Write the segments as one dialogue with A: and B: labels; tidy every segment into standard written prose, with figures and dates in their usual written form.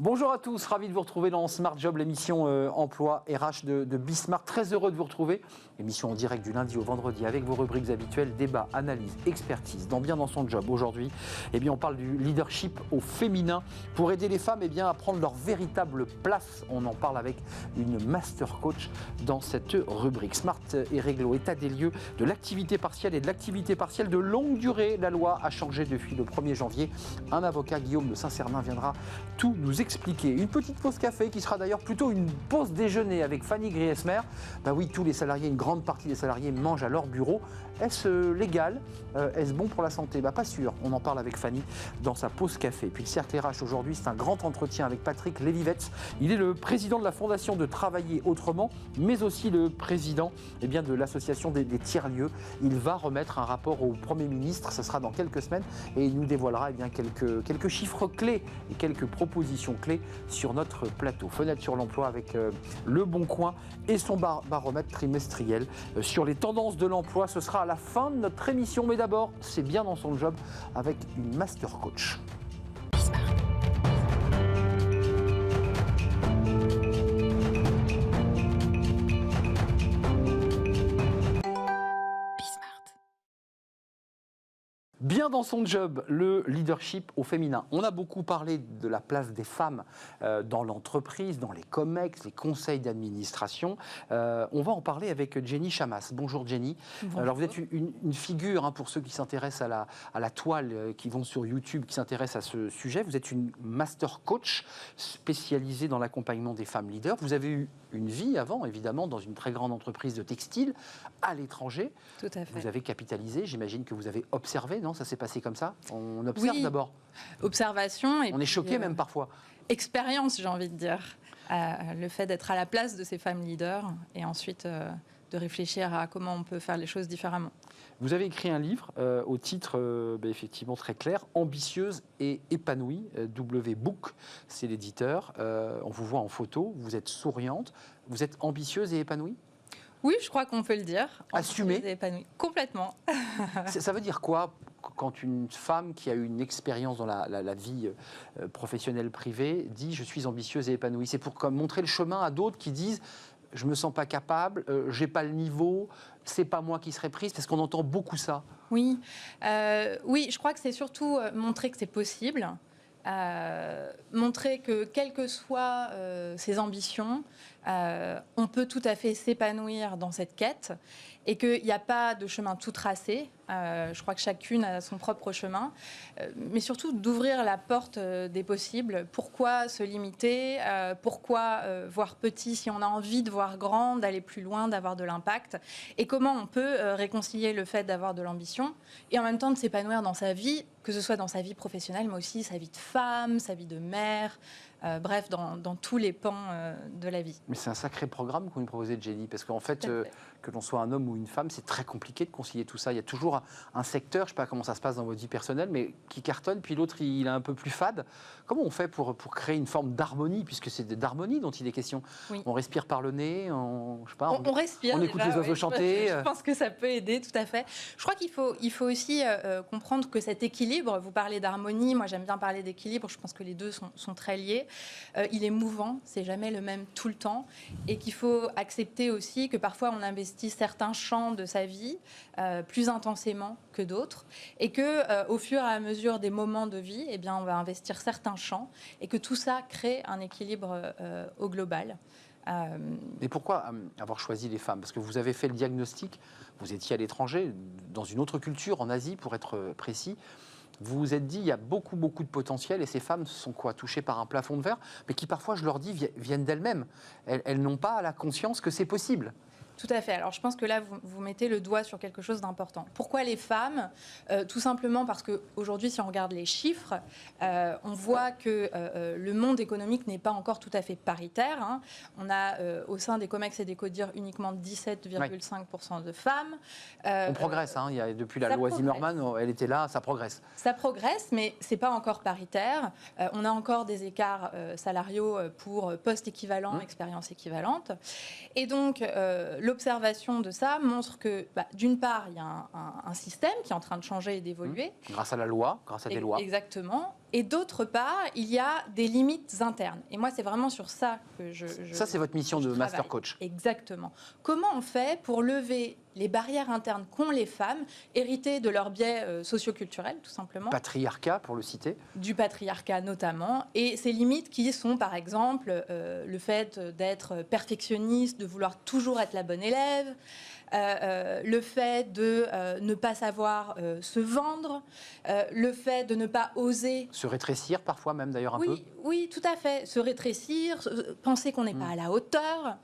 A: Bonjour à tous, ravi de vous retrouver dans Smart Job, l'émission emploi RH de Bismart. Très heureux de vous retrouver. Émission en direct du lundi au vendredi avec vos rubriques habituelles, débat, analyse, expertise. Dans Bien dans son job aujourd'hui, on parle du leadership au féminin pour aider les femmes à prendre leur véritable place. On en parle avec une master coach dans cette rubrique. Smart et Réglo, état des lieux de l'activité partielle et de l'activité partielle de longue durée. La loi a changé depuis le 1er janvier. Un avocat, Guillaume de Saint-Cernin, viendra tout nous expliquer. Une petite pause café qui sera d'ailleurs plutôt une pause déjeuner avec Fanny Griesmer. Oui, tous les salariés, une grande partie des salariés mangent à leur bureau. Est-ce légal? Est-ce bon pour la santé? Pas sûr. On en parle avec Fanny dans sa pause café. Puis le cercle RH aujourd'hui, c'est un grand entretien avec Patrick Lévivets. Il est le président de la fondation de Travailler Autrement, mais aussi le président de l'association des tiers-lieux. Il va remettre un rapport au Premier ministre, ce sera dans quelques semaines, et il nous dévoilera quelques chiffres clés et quelques propositions clés sur notre plateau. Fenêtre sur l'emploi avec Le Bon Coin et son baromètre trimestriel sur les tendances de l'emploi. Ce sera à la fin de notre émission, mais d'abord, c'est Bien dans son job avec une master coach. Bien dans son job, le leadership au féminin. On a beaucoup parlé de la place des femmes dans l'entreprise, dans les COMEX, les conseils d'administration. On va en parler avec Jenny Chamas. Bonjour Jenny. Bonjour. Alors vous êtes une figure, pour ceux qui s'intéressent à la toile, qui vont sur YouTube, qui s'intéressent à ce sujet. Vous êtes une master coach spécialisée dans l'accompagnement des femmes leaders. Vous avez eu une vie avant, évidemment, dans une très grande entreprise de textile à l'étranger.
B: Tout à fait.
A: Vous avez capitalisé, j'imagine que vous avez observé, non? Ça s'est passé comme ça? On observe d'abord.
B: Observation.
A: On est choqué même parfois.
B: Expérience, j'ai envie de dire. Le fait d'être à la place de ces femmes leaders et ensuite de réfléchir à comment on peut faire les choses différemment.
A: Vous avez écrit un livre au titre effectivement très clair, Ambitieuse et épanouie, W-Book, c'est l'éditeur. On vous voit en photo, vous êtes souriante, vous êtes ambitieuse et épanouie?
B: Oui, je crois qu'on peut le dire.
A: Assumée?
B: Complètement.
A: Ça veut dire quoi quand une femme qui a eu une expérience dans la vie professionnelle privée dit « je suis ambitieuse et épanouie ». C'est pour montrer le chemin à d'autres qui disent « je ne me sens pas capable, j'ai pas le niveau, c'est pas moi qui serai prise », parce qu'on entend beaucoup ça.
B: Oui, je crois que c'est surtout montrer que c'est possible. Montrer que quelles que soient ses ambitions, on peut tout à fait s'épanouir dans cette quête et qu'il n'y a pas de chemin tout tracé. Je crois que chacune a son propre chemin, mais surtout d'ouvrir la porte des possibles. Pourquoi se limiter? Pourquoi voir petit si on a envie de voir grand, d'aller plus loin, d'avoir de l'impact? Et comment on peut réconcilier le fait d'avoir de l'ambition et en même temps de s'épanouir dans sa vie, que ce soit dans sa vie professionnelle, mais aussi sa vie de femme, sa vie de mère, bref, dans tous les pans de la vie.
A: Mais c'est un sacré programme qu'on nous proposait, Jenny, parce qu'en fait, que l'on soit un homme ou une femme, c'est très compliqué de concilier tout ça. Il y a toujours un secteur, je ne sais pas comment ça se passe dans votre vie personnelle, mais qui cartonne, puis l'autre, il est un peu plus fade. Comment on fait pour créer une forme d'harmonie, puisque c'est d'harmonie dont il est question?
B: Oui.
A: On respire par le nez, on
B: respire.
A: On écoute les oiseaux chanter.
B: Je pense que ça peut aider, tout à fait. Je crois qu'il faut aussi comprendre que cet équilibre, vous parlez d'harmonie, moi j'aime bien parler d'équilibre, je pense que les deux sont très liés. Il est mouvant, c'est jamais le même tout le temps, et qu'il faut accepter aussi que parfois on investit certains champs de sa vie plus intensément que d'autres, et que au fur et à mesure des moments de vie, on va investir certains champs, et que tout ça crée un équilibre au global.
A: Mais pourquoi avoir choisi les femmes? Parce que vous avez fait le diagnostic, vous étiez à l'étranger, dans une autre culture, en Asie pour être précis. Vous vous êtes dit, il y a beaucoup de potentiel, et ces femmes sont touchées par un plafond de verre, mais qui parfois, je leur dis, viennent d'elles-mêmes. Elles n'ont pas la conscience que c'est possible.
B: Tout à fait. Alors, je pense que là, vous mettez le doigt sur quelque chose d'important. Pourquoi les femmes? Tout simplement parce qu'aujourd'hui, si on regarde les chiffres, on voit que le monde économique n'est pas encore tout à fait paritaire. On a au sein des COMEX et des CODIR uniquement 17,5% de femmes.
A: On progresse. Il y a, depuis la loi Zimmermann, elle était là, ça progresse.
B: Ça progresse, mais ce n'est pas encore paritaire. On a encore des écarts salariaux pour poste équivalent, expérience équivalente. Et donc, l'observation de ça montre que, d'une part, il y a un système qui est en train de changer et d'évoluer.
A: Grâce à la loi, grâce à des lois.
B: Exactement. Et d'autre part, il y a des limites internes. Et moi, c'est vraiment sur ça que
A: ça, c'est votre mission de
B: travaille.
A: master coach.
B: Exactement. Comment on fait pour lever les barrières internes qu'ont les femmes, héritées de leurs biais socioculturels, tout simplement.
A: Patriarcat, pour le citer.
B: Du patriarcat notamment. Et ces limites qui sont, par exemple, le fait d'être perfectionniste, de vouloir toujours être la bonne élève, le fait de ne pas savoir se vendre, le fait de ne pas oser...
A: Se rétrécir parfois même d'ailleurs un peu.
B: Oui, tout à fait. Se rétrécir, penser qu'on n'est pas à la hauteur,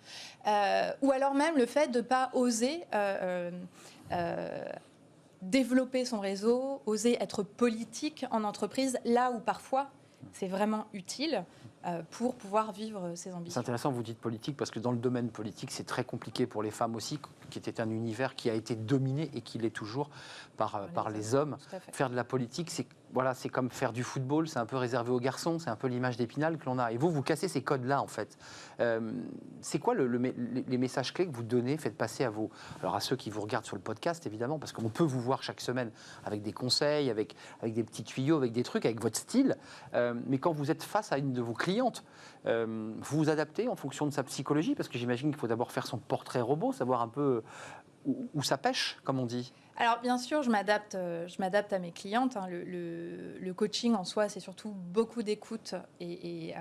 B: ou alors même le fait de ne pas oser développer son réseau, oser être politique en entreprise, là où parfois c'est vraiment utile pour pouvoir vivre ses ambitions.
A: C'est intéressant, vous dites politique, parce que dans le domaine politique, c'est très compliqué pour les femmes aussi, qui était un univers qui a été dominé et qui l'est toujours par les hommes. Faire de la politique, c'est comme faire du football, c'est un peu réservé aux garçons, c'est un peu l'image d'Épinal que l'on a. Et vous cassez ces codes-là, en fait. C'est quoi les messages clés que vous donnez, faites passer à ceux qui vous regardent sur le podcast, évidemment, parce qu'on peut vous voir chaque semaine avec des conseils, avec des petits tuyaux, avec des trucs, avec votre style. Mais quand vous êtes face à une de vos clientes, vous vous adaptez en fonction de sa psychologie, parce que j'imagine qu'il faut d'abord faire son portrait robot, savoir un peu où ça pêche, comme on dit.
B: Alors bien sûr, je m'adapte à mes clientes. Le coaching en soi, c'est surtout beaucoup d'écoute et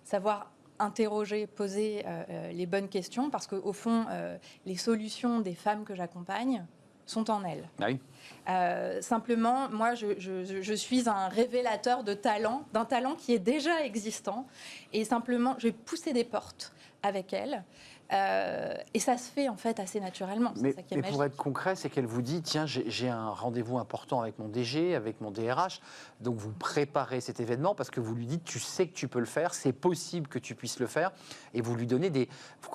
B: savoir interroger, poser les bonnes questions, parce qu'au fond, les solutions des femmes que j'accompagne sont en elles.
A: Ah oui.
B: Simplement, moi, je suis un révélateur de talent, d'un talent qui est déjà existant, et simplement, je vais pousser des portes avec elles. Et ça se fait en fait assez naturellement.
A: Mais
B: ça qui est
A: pour être concret, c'est qu'elle vous dit, tiens, j'ai un rendez-vous important avec mon DG, avec mon DRH, donc vous préparez cet événement parce que vous lui dites, tu sais que tu peux le faire, c'est possible que tu puisses le faire, et vous lui donnez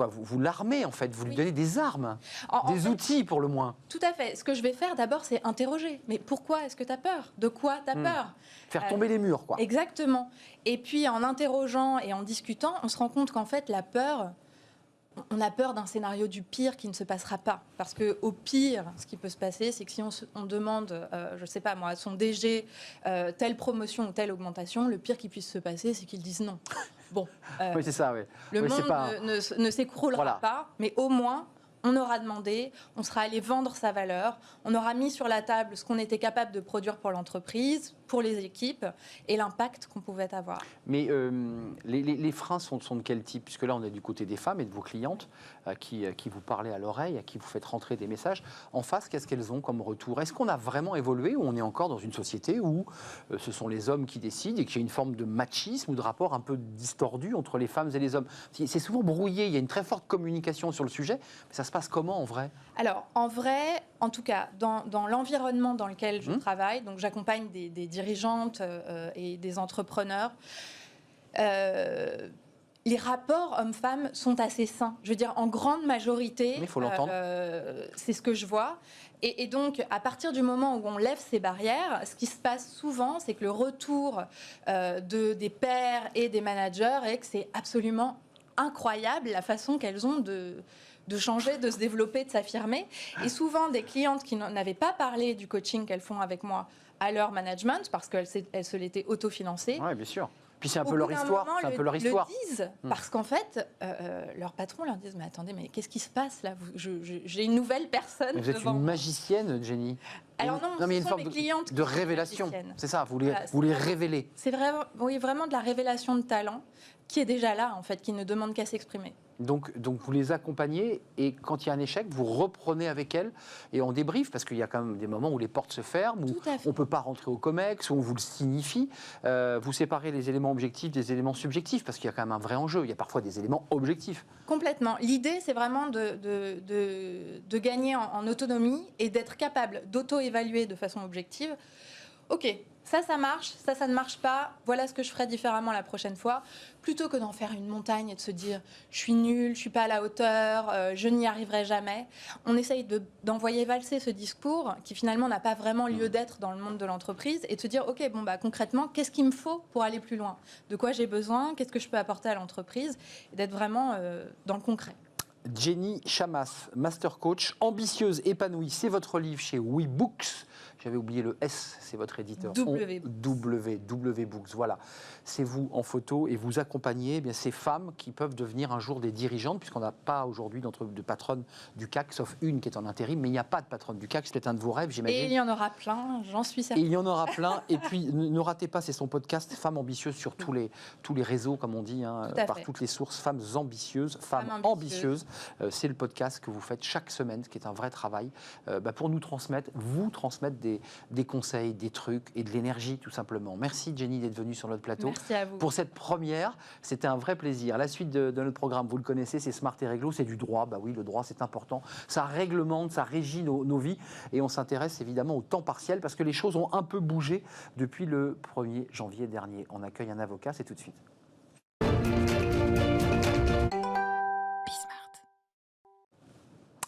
A: vous l'armez en fait, vous lui donnez des armes, des outils pour le moins.
B: Tout à fait. Ce que je vais faire d'abord, c'est interroger. Mais pourquoi est-ce que tu as peur ? De quoi tu as peur ?
A: Faire tomber les murs, quoi.
B: Exactement. Et puis en interrogeant et en discutant, on se rend compte qu'en fait, la peur... On a peur d'un scénario du pire qui ne se passera pas. Parce qu'au pire, ce qui peut se passer, c'est que si on demande, je ne sais pas moi, à son DG, telle promotion ou telle augmentation, le pire qui puisse se passer, c'est qu'ils disent non. Bon,
A: oui, c'est ça, oui.
B: Le monde ne s'écroulera pas, mais au moins, on aura demandé, on sera allé vendre sa valeur, on aura mis sur la table ce qu'on était capable de produire pour l'entreprise, pour les équipes, et l'impact qu'on pouvait avoir.
A: Mais les freins sont de quel type ? Puisque là, on est du côté des femmes et de vos clientes qui vous parlez à l'oreille, à qui vous faites rentrer des messages. En face, qu'est-ce qu'elles ont comme retour ? Est-ce qu'on a vraiment évolué ou on est encore dans une société où ce sont les hommes qui décident et qu'il y a une forme de machisme ou de rapport un peu distordu entre les femmes et les hommes ? C'est souvent brouillé, il y a une très forte communication sur le sujet, mais ça se passe comment en vrai ?
B: Alors, en vrai, en tout cas, dans l'environnement dans lequel je travaille, donc j'accompagne des dirigeantes et des entrepreneurs, les rapports hommes-femmes sont assez sains. Je veux dire, en grande majorité,
A: il faut l'entendre.
B: c'est ce que je vois. Et donc, à partir du moment où on lève ces barrières, ce qui se passe souvent, c'est que le retour des pairs et des managers est que c'est absolument incroyable la façon qu'elles ont de changer, de se développer, de s'affirmer. Et souvent, des clientes qui n'avaient pas parlé du coaching qu'elles font avec moi à leur management, parce qu'elles se l'étaient autofinancées.
A: Oui, bien sûr. Puis c'est un peu leur histoire. C'est un peu leur histoire.
B: Le disent, parce qu'en fait, leur patron leur dit, mais attendez, mais qu'est-ce qui se passe là ? J'ai une nouvelle personne devant.
A: Vous êtes une magicienne, Jenny.
B: Alors non,
A: mais il y a
B: une
A: forme de révélation. C'est ça, vous les révélez.
B: C'est vraiment de la révélation de talent qui est déjà là, en fait, qui ne demande qu'à s'exprimer.
A: Donc vous les accompagnez et quand il y a un échec, vous reprenez avec elles et on débriefe parce qu'il y a quand même des moments où les portes se ferment, où on ne peut pas rentrer au COMEX, où on vous le signifie. Vous séparez les éléments objectifs des éléments subjectifs parce qu'il y a quand même un vrai enjeu. Il y a parfois des éléments objectifs. Complètement.
B: L'idée, c'est vraiment de gagner en autonomie et d'être capable d'auto-évaluer de façon objective. Ok, ça marche, ça ne marche pas, voilà ce que je ferai différemment la prochaine fois, plutôt que d'en faire une montagne et de se dire je suis nulle, je suis pas à la hauteur, je n'y arriverai jamais. On essaye d'envoyer valser ce discours qui finalement n'a pas vraiment lieu d'être dans le monde de l'entreprise et de se dire ok, concrètement, qu'est-ce qu'il me faut pour aller plus loin ? De quoi j'ai besoin ? Qu'est-ce que je peux apporter à l'entreprise ? Et d'être vraiment dans le concret.
A: Jenny Chamas, Master Coach, ambitieuse, épanouie, c'est votre livre chez WeBooks J'avais oublié le S, c'est votre éditeur.
B: W
A: Books, voilà. C'est vous en photo et vous accompagnez eh bien, ces femmes qui peuvent devenir un jour des dirigeantes, puisqu'on n'a pas aujourd'hui de patronne du CAC, sauf une qui est en intérim, mais il n'y a pas de patronne du CAC, c'est un de vos rêves, j'imagine.
B: Et il y en aura plein, j'en suis certaine.
A: Et il y en aura plein. Et puis, ne ratez pas, c'est son podcast Femmes ambitieuses sur tous les réseaux, comme on dit, par toutes les sources. Femmes ambitieuses, femmes ambitieuses. C'est le podcast que vous faites chaque semaine, ce qui est un vrai travail, pour vous transmettre des conseils, des trucs et de l'énergie, tout simplement. Merci Jenny d'être venue sur notre plateau.
B: Merci à vous.
A: Pour cette première, c'était un vrai plaisir. La suite de notre programme, vous le connaissez, c'est Smart et Réglo, c'est du droit. Bah oui, le droit, c'est important. Ça réglemente, ça régit nos vies. Et on s'intéresse évidemment au temps partiel parce que les choses ont un peu bougé depuis le 1er janvier dernier. On accueille un avocat, c'est tout de suite.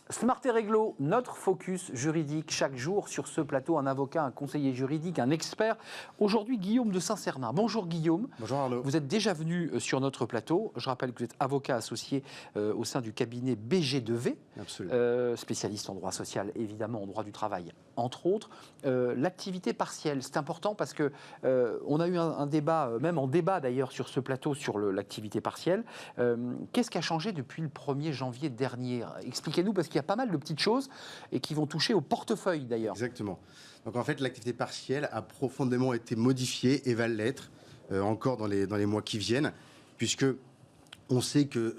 A: Smart et Réglo, notre focus juridique chaque jour sur ce plateau, un avocat, un conseiller juridique, un expert. Aujourd'hui, Guillaume de Saint-Cernin. Bonjour Guillaume.
C: Bonjour Arnaud.
A: Vous êtes déjà venu sur notre plateau. Je rappelle que vous êtes avocat associé au sein du cabinet BG2V, spécialiste en droit social, évidemment en droit du travail, entre autres. L'activité partielle, c'est important parce que on a eu un débat, même en débat d'ailleurs sur ce plateau, sur l'activité partielle. Qu'est-ce qui a changé depuis le 1er janvier dernier? Expliquez-nous, parce qu'il y a pas mal de petites choses et qui vont toucher au portefeuille d'ailleurs.
C: Exactement. Donc en fait, l'activité partielle a profondément été modifiée et va l'être encore dans les mois qui viennent, puisque on sait que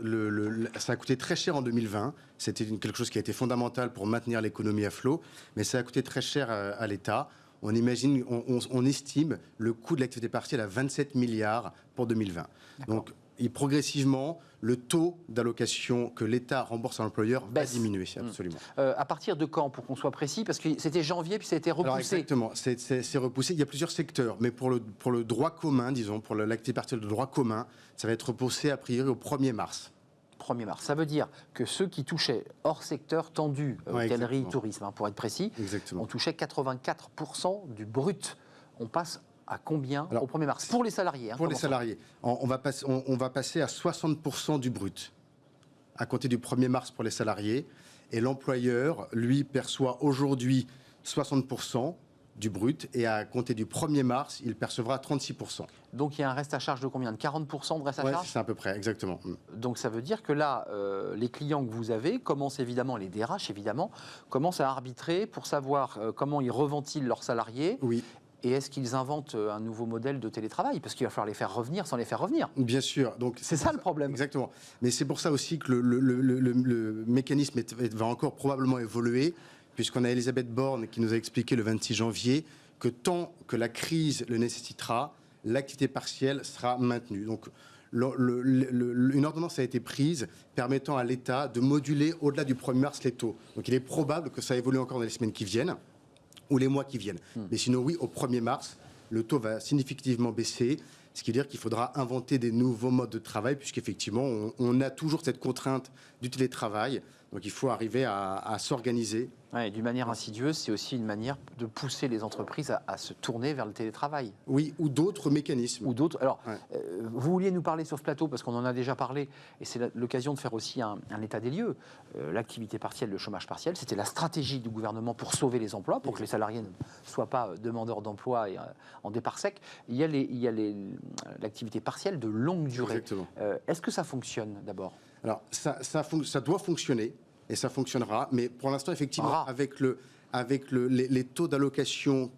C: ça a coûté très cher en 2020. C'était quelque chose qui a été fondamental pour maintenir l'économie à flot, mais ça a coûté très cher à l'État. On imagine, on estime le coût de l'activité partielle à 27 milliards pour 2020. Donc, et progressivement, le taux d'allocation que l'État rembourse à l'employeur va diminuer, absolument.
A: À partir de quand, pour qu'on soit précis? Parce que c'était janvier, puis ça a été repoussé.
C: Alors exactement, c'est repoussé. Il y a plusieurs secteurs, mais pour le droit commun, disons, pour l'activité partielle de droit commun, ça va être repoussé a priori au 1er mars.
A: 1er mars. Ça veut dire que ceux qui touchaient hors secteur tendu, hôtellerie, tourisme, pour être précis, on touchait 84% du brut. On passe à combien au 1er mars? Pour les salariés.
C: Pour les salariés. On va passer à 60% du brut à compter du 1er mars pour les salariés. Et l'employeur, lui, perçoit aujourd'hui 60% du brut. Et à compter du 1er mars, il percevra 36%.
A: Donc il y a un reste à charge de combien? De 40% de reste à charge?
C: C'est à peu près, exactement.
A: Donc ça veut dire que là, les clients que vous avez commencent évidemment, les DRH évidemment, commencent à arbitrer pour savoir comment ils reventilent leurs salariés.
C: Oui.
A: Et est-ce qu'ils inventent un nouveau modèle de télétravail? Parce qu'il va falloir les faire revenir sans les faire revenir.
C: Bien sûr. Donc
A: c'est ça le problème.
C: Exactement. Mais c'est pour ça aussi que le mécanisme va encore probablement évoluer, puisqu'on a Elisabeth Borne qui nous a expliqué le 26 janvier que tant que la crise le nécessitera, l'activité partielle sera maintenue. Donc une ordonnance a été prise permettant à l'État de moduler au-delà du 1er mars les taux. Donc il est probable que ça évolue encore dans les semaines qui viennent ou les mois qui viennent. Mais sinon, oui, au 1er mars, le taux va significativement baisser, ce qui veut dire qu'il faudra inventer des nouveaux modes de travail, puisqu'effectivement, on a toujours cette contrainte du télétravail. Donc il faut arriver à s'organiser.
A: Ouais, d'une manière insidieuse, c'est aussi une manière de pousser les entreprises à se tourner vers le télétravail.
C: Oui, ou d'autres mécanismes.
A: Ou d'autres. Alors, vous vouliez nous parler sur ce plateau, parce qu'on en a déjà parlé, et c'est l'occasion de faire aussi un état des lieux. L'activité partielle, le chômage partiel, c'était la stratégie du gouvernement pour sauver les emplois, pour que les salariés ne soient pas demandeurs d'emploi et en départ sec. Il y a l'activité partielle de longue durée. Est-ce que ça fonctionne d'abord?
C: Alors, ça doit fonctionner. Et ça fonctionnera, mais pour l'instant, effectivement, avec les taux d'allocation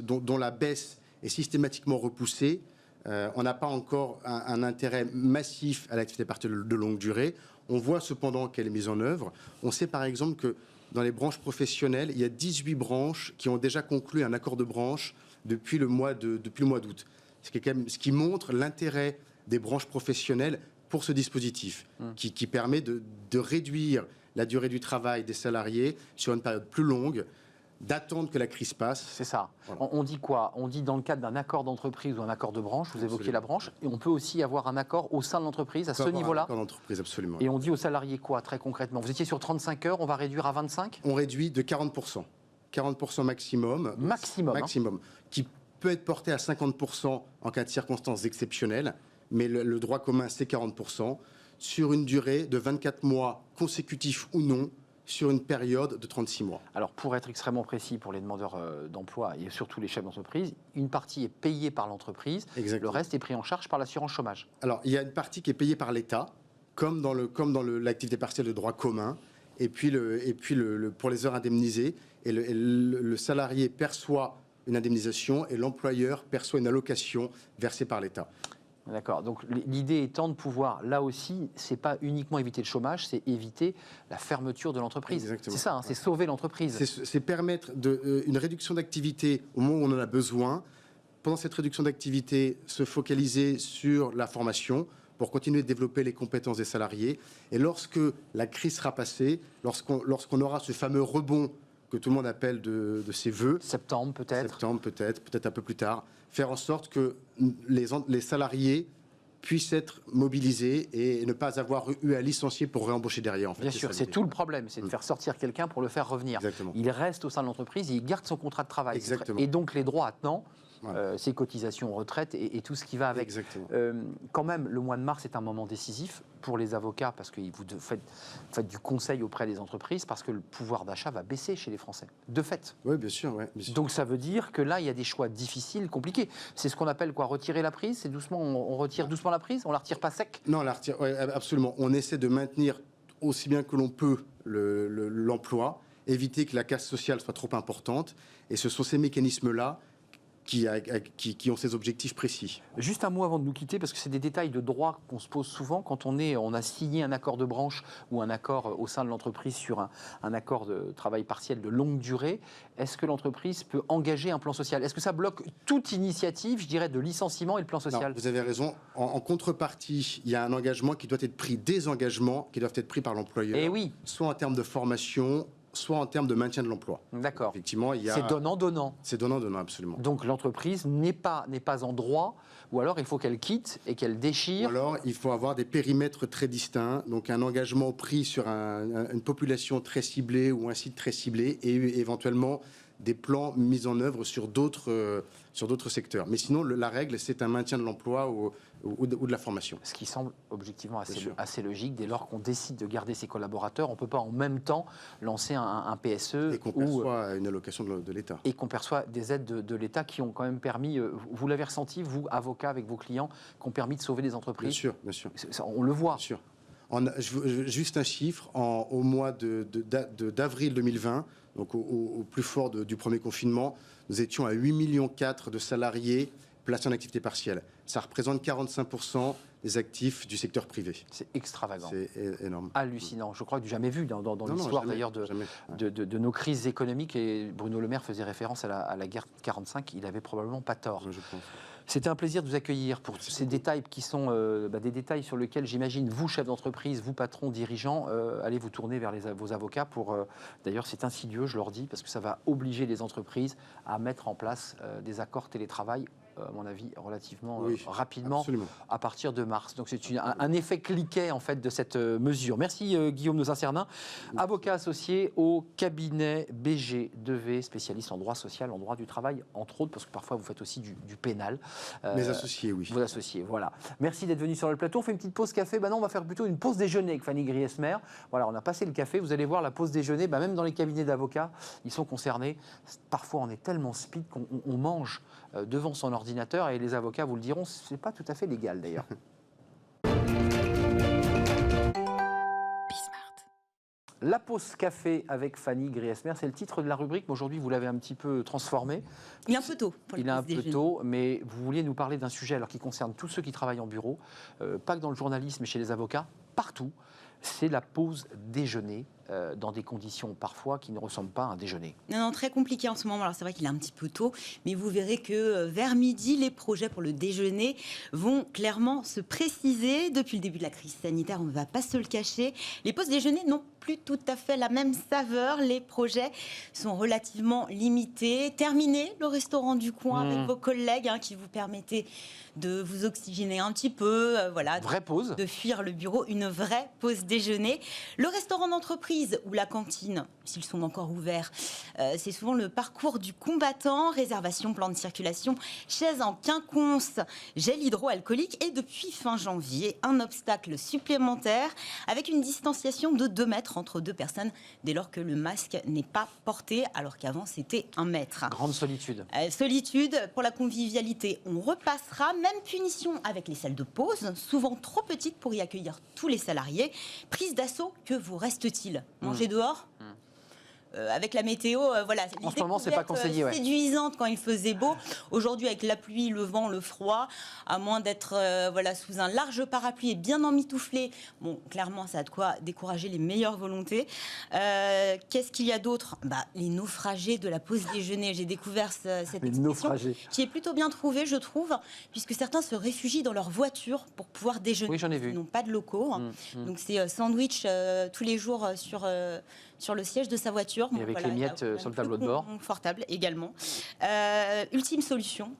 C: dont la baisse est systématiquement repoussée, on n'a pas encore un intérêt massif à l'activité partielle de longue durée. On voit cependant qu'elle est mise en œuvre. On sait par exemple que dans les branches professionnelles, il y a 18 branches qui ont déjà conclu un accord de branche depuis le mois d'août. Ce qui montre l'intérêt des branches professionnelles pour ce dispositif, qui permet de réduire la durée du travail des salariés sur une période plus longue, d'attendre que la crise passe.
A: C'est ça.
C: Voilà.
A: On dit quoi? On dit dans le cadre d'un accord d'entreprise ou un accord de branche, vous évoquiez la branche, et on peut aussi avoir un accord au sein de l'entreprise à ce niveau-là.
C: Un accord d'entreprise, absolument.
A: Et on dit aux salariés quoi, très concrètement? Vous étiez sur 35 heures, on va réduire à 25?
C: On réduit de 40%. 40% maximum.
A: Maximum.
C: Qui peut être porté à 50% en cas de circonstances exceptionnelles, mais le droit commun, c'est 40%, sur une durée de 24 mois consécutifs ou non, sur une période de 36 mois.
A: Alors, pour être extrêmement précis pour les demandeurs d'emploi et surtout les chefs d'entreprise, une partie est payée par l'entreprise, le reste est pris en charge par l'assurance chômage.
C: Alors, il y a une partie qui est payée par l'État, comme dans l'activité partielle de droit commun, et puis pour les heures indemnisées, et le salarié perçoit une indemnisation et l'employeur perçoit une allocation versée par l'État.
A: D'accord. Donc l'idée étant de pouvoir, là aussi, c'est pas uniquement éviter le chômage, c'est éviter la fermeture de l'entreprise.
C: Exactement.
A: C'est ça, hein, c'est sauver l'entreprise.
C: C'est permettre une réduction d'activité au moment où on en a besoin. Pendant cette réduction d'activité, se focaliser sur la formation pour continuer de développer les compétences des salariés. Et lorsque la crise sera passée, lorsqu'on aura ce fameux rebond que tout le monde appelle de ses voeux.
A: Septembre peut-être,
C: peut-être un peu plus tard. Faire en sorte que les salariés puissent être mobilisés et ne pas avoir eu à licencier pour réembaucher derrière. En fait,
A: bien sûr, c'est tout le problème, c'est de faire sortir quelqu'un pour le faire revenir.
C: Exactement.
A: Il reste au sein de l'entreprise et il garde son contrat de travail.
C: Exactement.
A: Et donc les droits attenants,
C: voilà.
A: ses cotisations retraite et tout ce qui va avec.
C: Exactement.
A: Quand même, le mois de mars est un moment décisif pour les avocats parce que vous faites du conseil auprès des entreprises parce que le pouvoir d'achat va baisser chez les Français, de fait.
C: Oui, bien sûr. Ouais, bien sûr.
A: Donc ça veut dire que là, il y a des choix difficiles, compliqués. C'est ce qu'on appelle quoi, retirer la prise. C'est doucement, on retire doucement la prise, on la retire pas sec.
C: Non, on la retire. Ouais, absolument. On essaie de maintenir aussi bien que l'on peut l'emploi, éviter que la casse sociale soit trop importante. Et ce sont ces mécanismes-là qui ont ces objectifs précis.
A: Juste un mot avant de nous quitter, parce que c'est des détails de droit qu'on se pose souvent quand on a signé un accord de branche ou un accord au sein de l'entreprise sur un accord de travail partiel de longue durée. Est-ce que l'entreprise peut engager un plan social? Est-ce que ça bloque toute initiative, je dirais, de licenciement et le plan social?
C: Non, vous avez raison. En contrepartie, il y a un engagement qui doit être pris, des engagements qui doivent être pris par l'employeur,
A: Et oui.
C: soit en termes de formation, soit en termes de maintien de l'emploi.
A: D'accord.
C: Effectivement, il y a...
A: C'est donnant-donnant.
C: C'est donnant-donnant, absolument.
A: Donc l'entreprise n'est pas en droit, ou alors il faut qu'elle quitte et qu'elle déchire.
C: Ou alors il faut avoir des périmètres très distincts, donc un engagement pris sur une population très ciblée ou un site très ciblé, et éventuellement des plans mis en œuvre sur d'autres secteurs. Mais sinon, la règle, c'est un maintien de l'emploi ou de la formation.
A: Ce qui semble objectivement assez logique. Dès lors qu'on décide de garder ses collaborateurs, on ne peut pas en même temps lancer un PSE.
C: Et qu'on perçoit une allocation de l'État.
A: Et qu'on perçoit des aides de l'État qui ont quand même permis, vous l'avez ressenti, vous, avocats avec vos clients, qui ont permis de sauver des entreprises.
C: Bien sûr, bien sûr.
A: On le voit.
C: Bien sûr. Juste un chiffre, au mois d'avril 2020, donc au plus fort du premier confinement, nous étions à 8,4 millions de salariés placés en activité partielle. Ça représente 45% des actifs du secteur privé.
A: C'est extravagant.
C: C'est énorme.
A: Hallucinant. Je crois que du jamais vu dans l'histoire d'ailleurs de nos crises économiques. Et Bruno Le Maire faisait référence à la guerre de 45. Il avait probablement pas tort.
C: Je pense.
A: C'était un plaisir de vous accueillir pour ces détails qui sont des détails sur lesquels j'imagine vous, chef d'entreprise, vous, patron, dirigeant, allez vous tourner vers vos avocats pour... D'ailleurs, c'est insidieux, je leur dis, parce que ça va obliger les entreprises à mettre en place des accords télétravail, à mon avis, relativement rapidement,
C: absolument.
A: À partir de mars. Donc c'est un effet cliquet, en fait, de cette mesure. Merci Guillaume de Saint-Cernin, avocat associé au cabinet BG2V, spécialiste en droit social, en droit du travail, entre autres, parce que parfois vous faites aussi du pénal.
C: Mes associés, oui.
A: Vos associés, voilà. Merci d'être venu sur le plateau. On fait une petite pause café. Maintenant, on va faire plutôt une pause déjeuner avec Fanny Griesmer. Voilà, on a passé le café. Vous allez voir la pause déjeuner. Même dans les cabinets d'avocats, ils sont concernés. Parfois, on est tellement speed qu'on mange devant son ordinateur. Et les avocats vous le diront, c'est pas tout à fait légal d'ailleurs. La pause café avec Fanny Griesmer, c'est le titre de la rubrique, mais aujourd'hui vous l'avez un petit peu transformé.
D: Il est un peu tôt.
A: Il est un peu tôt, mais vous vouliez nous parler d'un sujet qui concerne tous ceux qui travaillent en bureau, pas que dans le journalisme, mais chez les avocats, partout. C'est la pause déjeuner, dans des conditions parfois qui ne ressemblent pas à un déjeuner.
D: Non, très compliqué en ce moment. Alors c'est vrai qu'il est un petit peu tôt, mais vous verrez que vers midi, les projets pour le déjeuner vont clairement se préciser. Depuis le début de la crise sanitaire, on ne va pas se le cacher. Les pauses déjeuner n'ont plus tout à fait la même saveur. Les projets sont relativement limités. Terminez le restaurant du coin avec vos collègues qui vous permettez de vous oxygéner un petit peu,
A: vraie pause.
D: De fuir le bureau, une vraie pause déjeuner. Le restaurant d'entreprise l'entreprise ou la cantine, s'ils sont encore ouverts, c'est souvent le parcours du combattant, réservation, plan de circulation, chaise en quinconce, gel hydroalcoolique et depuis fin janvier, un obstacle supplémentaire avec une distanciation de 2 mètres entre 2 personnes dès lors que le masque n'est pas porté, alors qu'avant c'était 1 mètre.
A: Grande solitude.
D: Solitude, pour la convivialité, on repassera. Même punition avec les salles de pause, souvent trop petites pour y accueillir tous les salariés. Prise d'assaut, que vous reste-t-il ? Manger dehors ? Avec la météo, voilà.
A: En ce moment, c'est pas conseillé.
D: Séduisante quand il faisait beau. Aujourd'hui, avec la pluie, le vent, le froid, à moins d'être sous un large parapluie et bien emmitouflé, bon, clairement, ça a de quoi décourager les meilleures volontés. Qu'est-ce qu'il y a d'autre ? Les naufragés de la pause déjeuner. J'ai découvert cette expression qui est plutôt bien trouvée, je trouve, puisque certains se réfugient dans leur voiture pour pouvoir déjeuner.
A: Oui, j'en ai vu.
D: Ils n'ont pas de locaux. Donc, c'est sandwich tous les jours sur le siège de sa voiture.
A: Et avec les miettes sur le tableau de bord.
D: Confortable également. Ultime solution,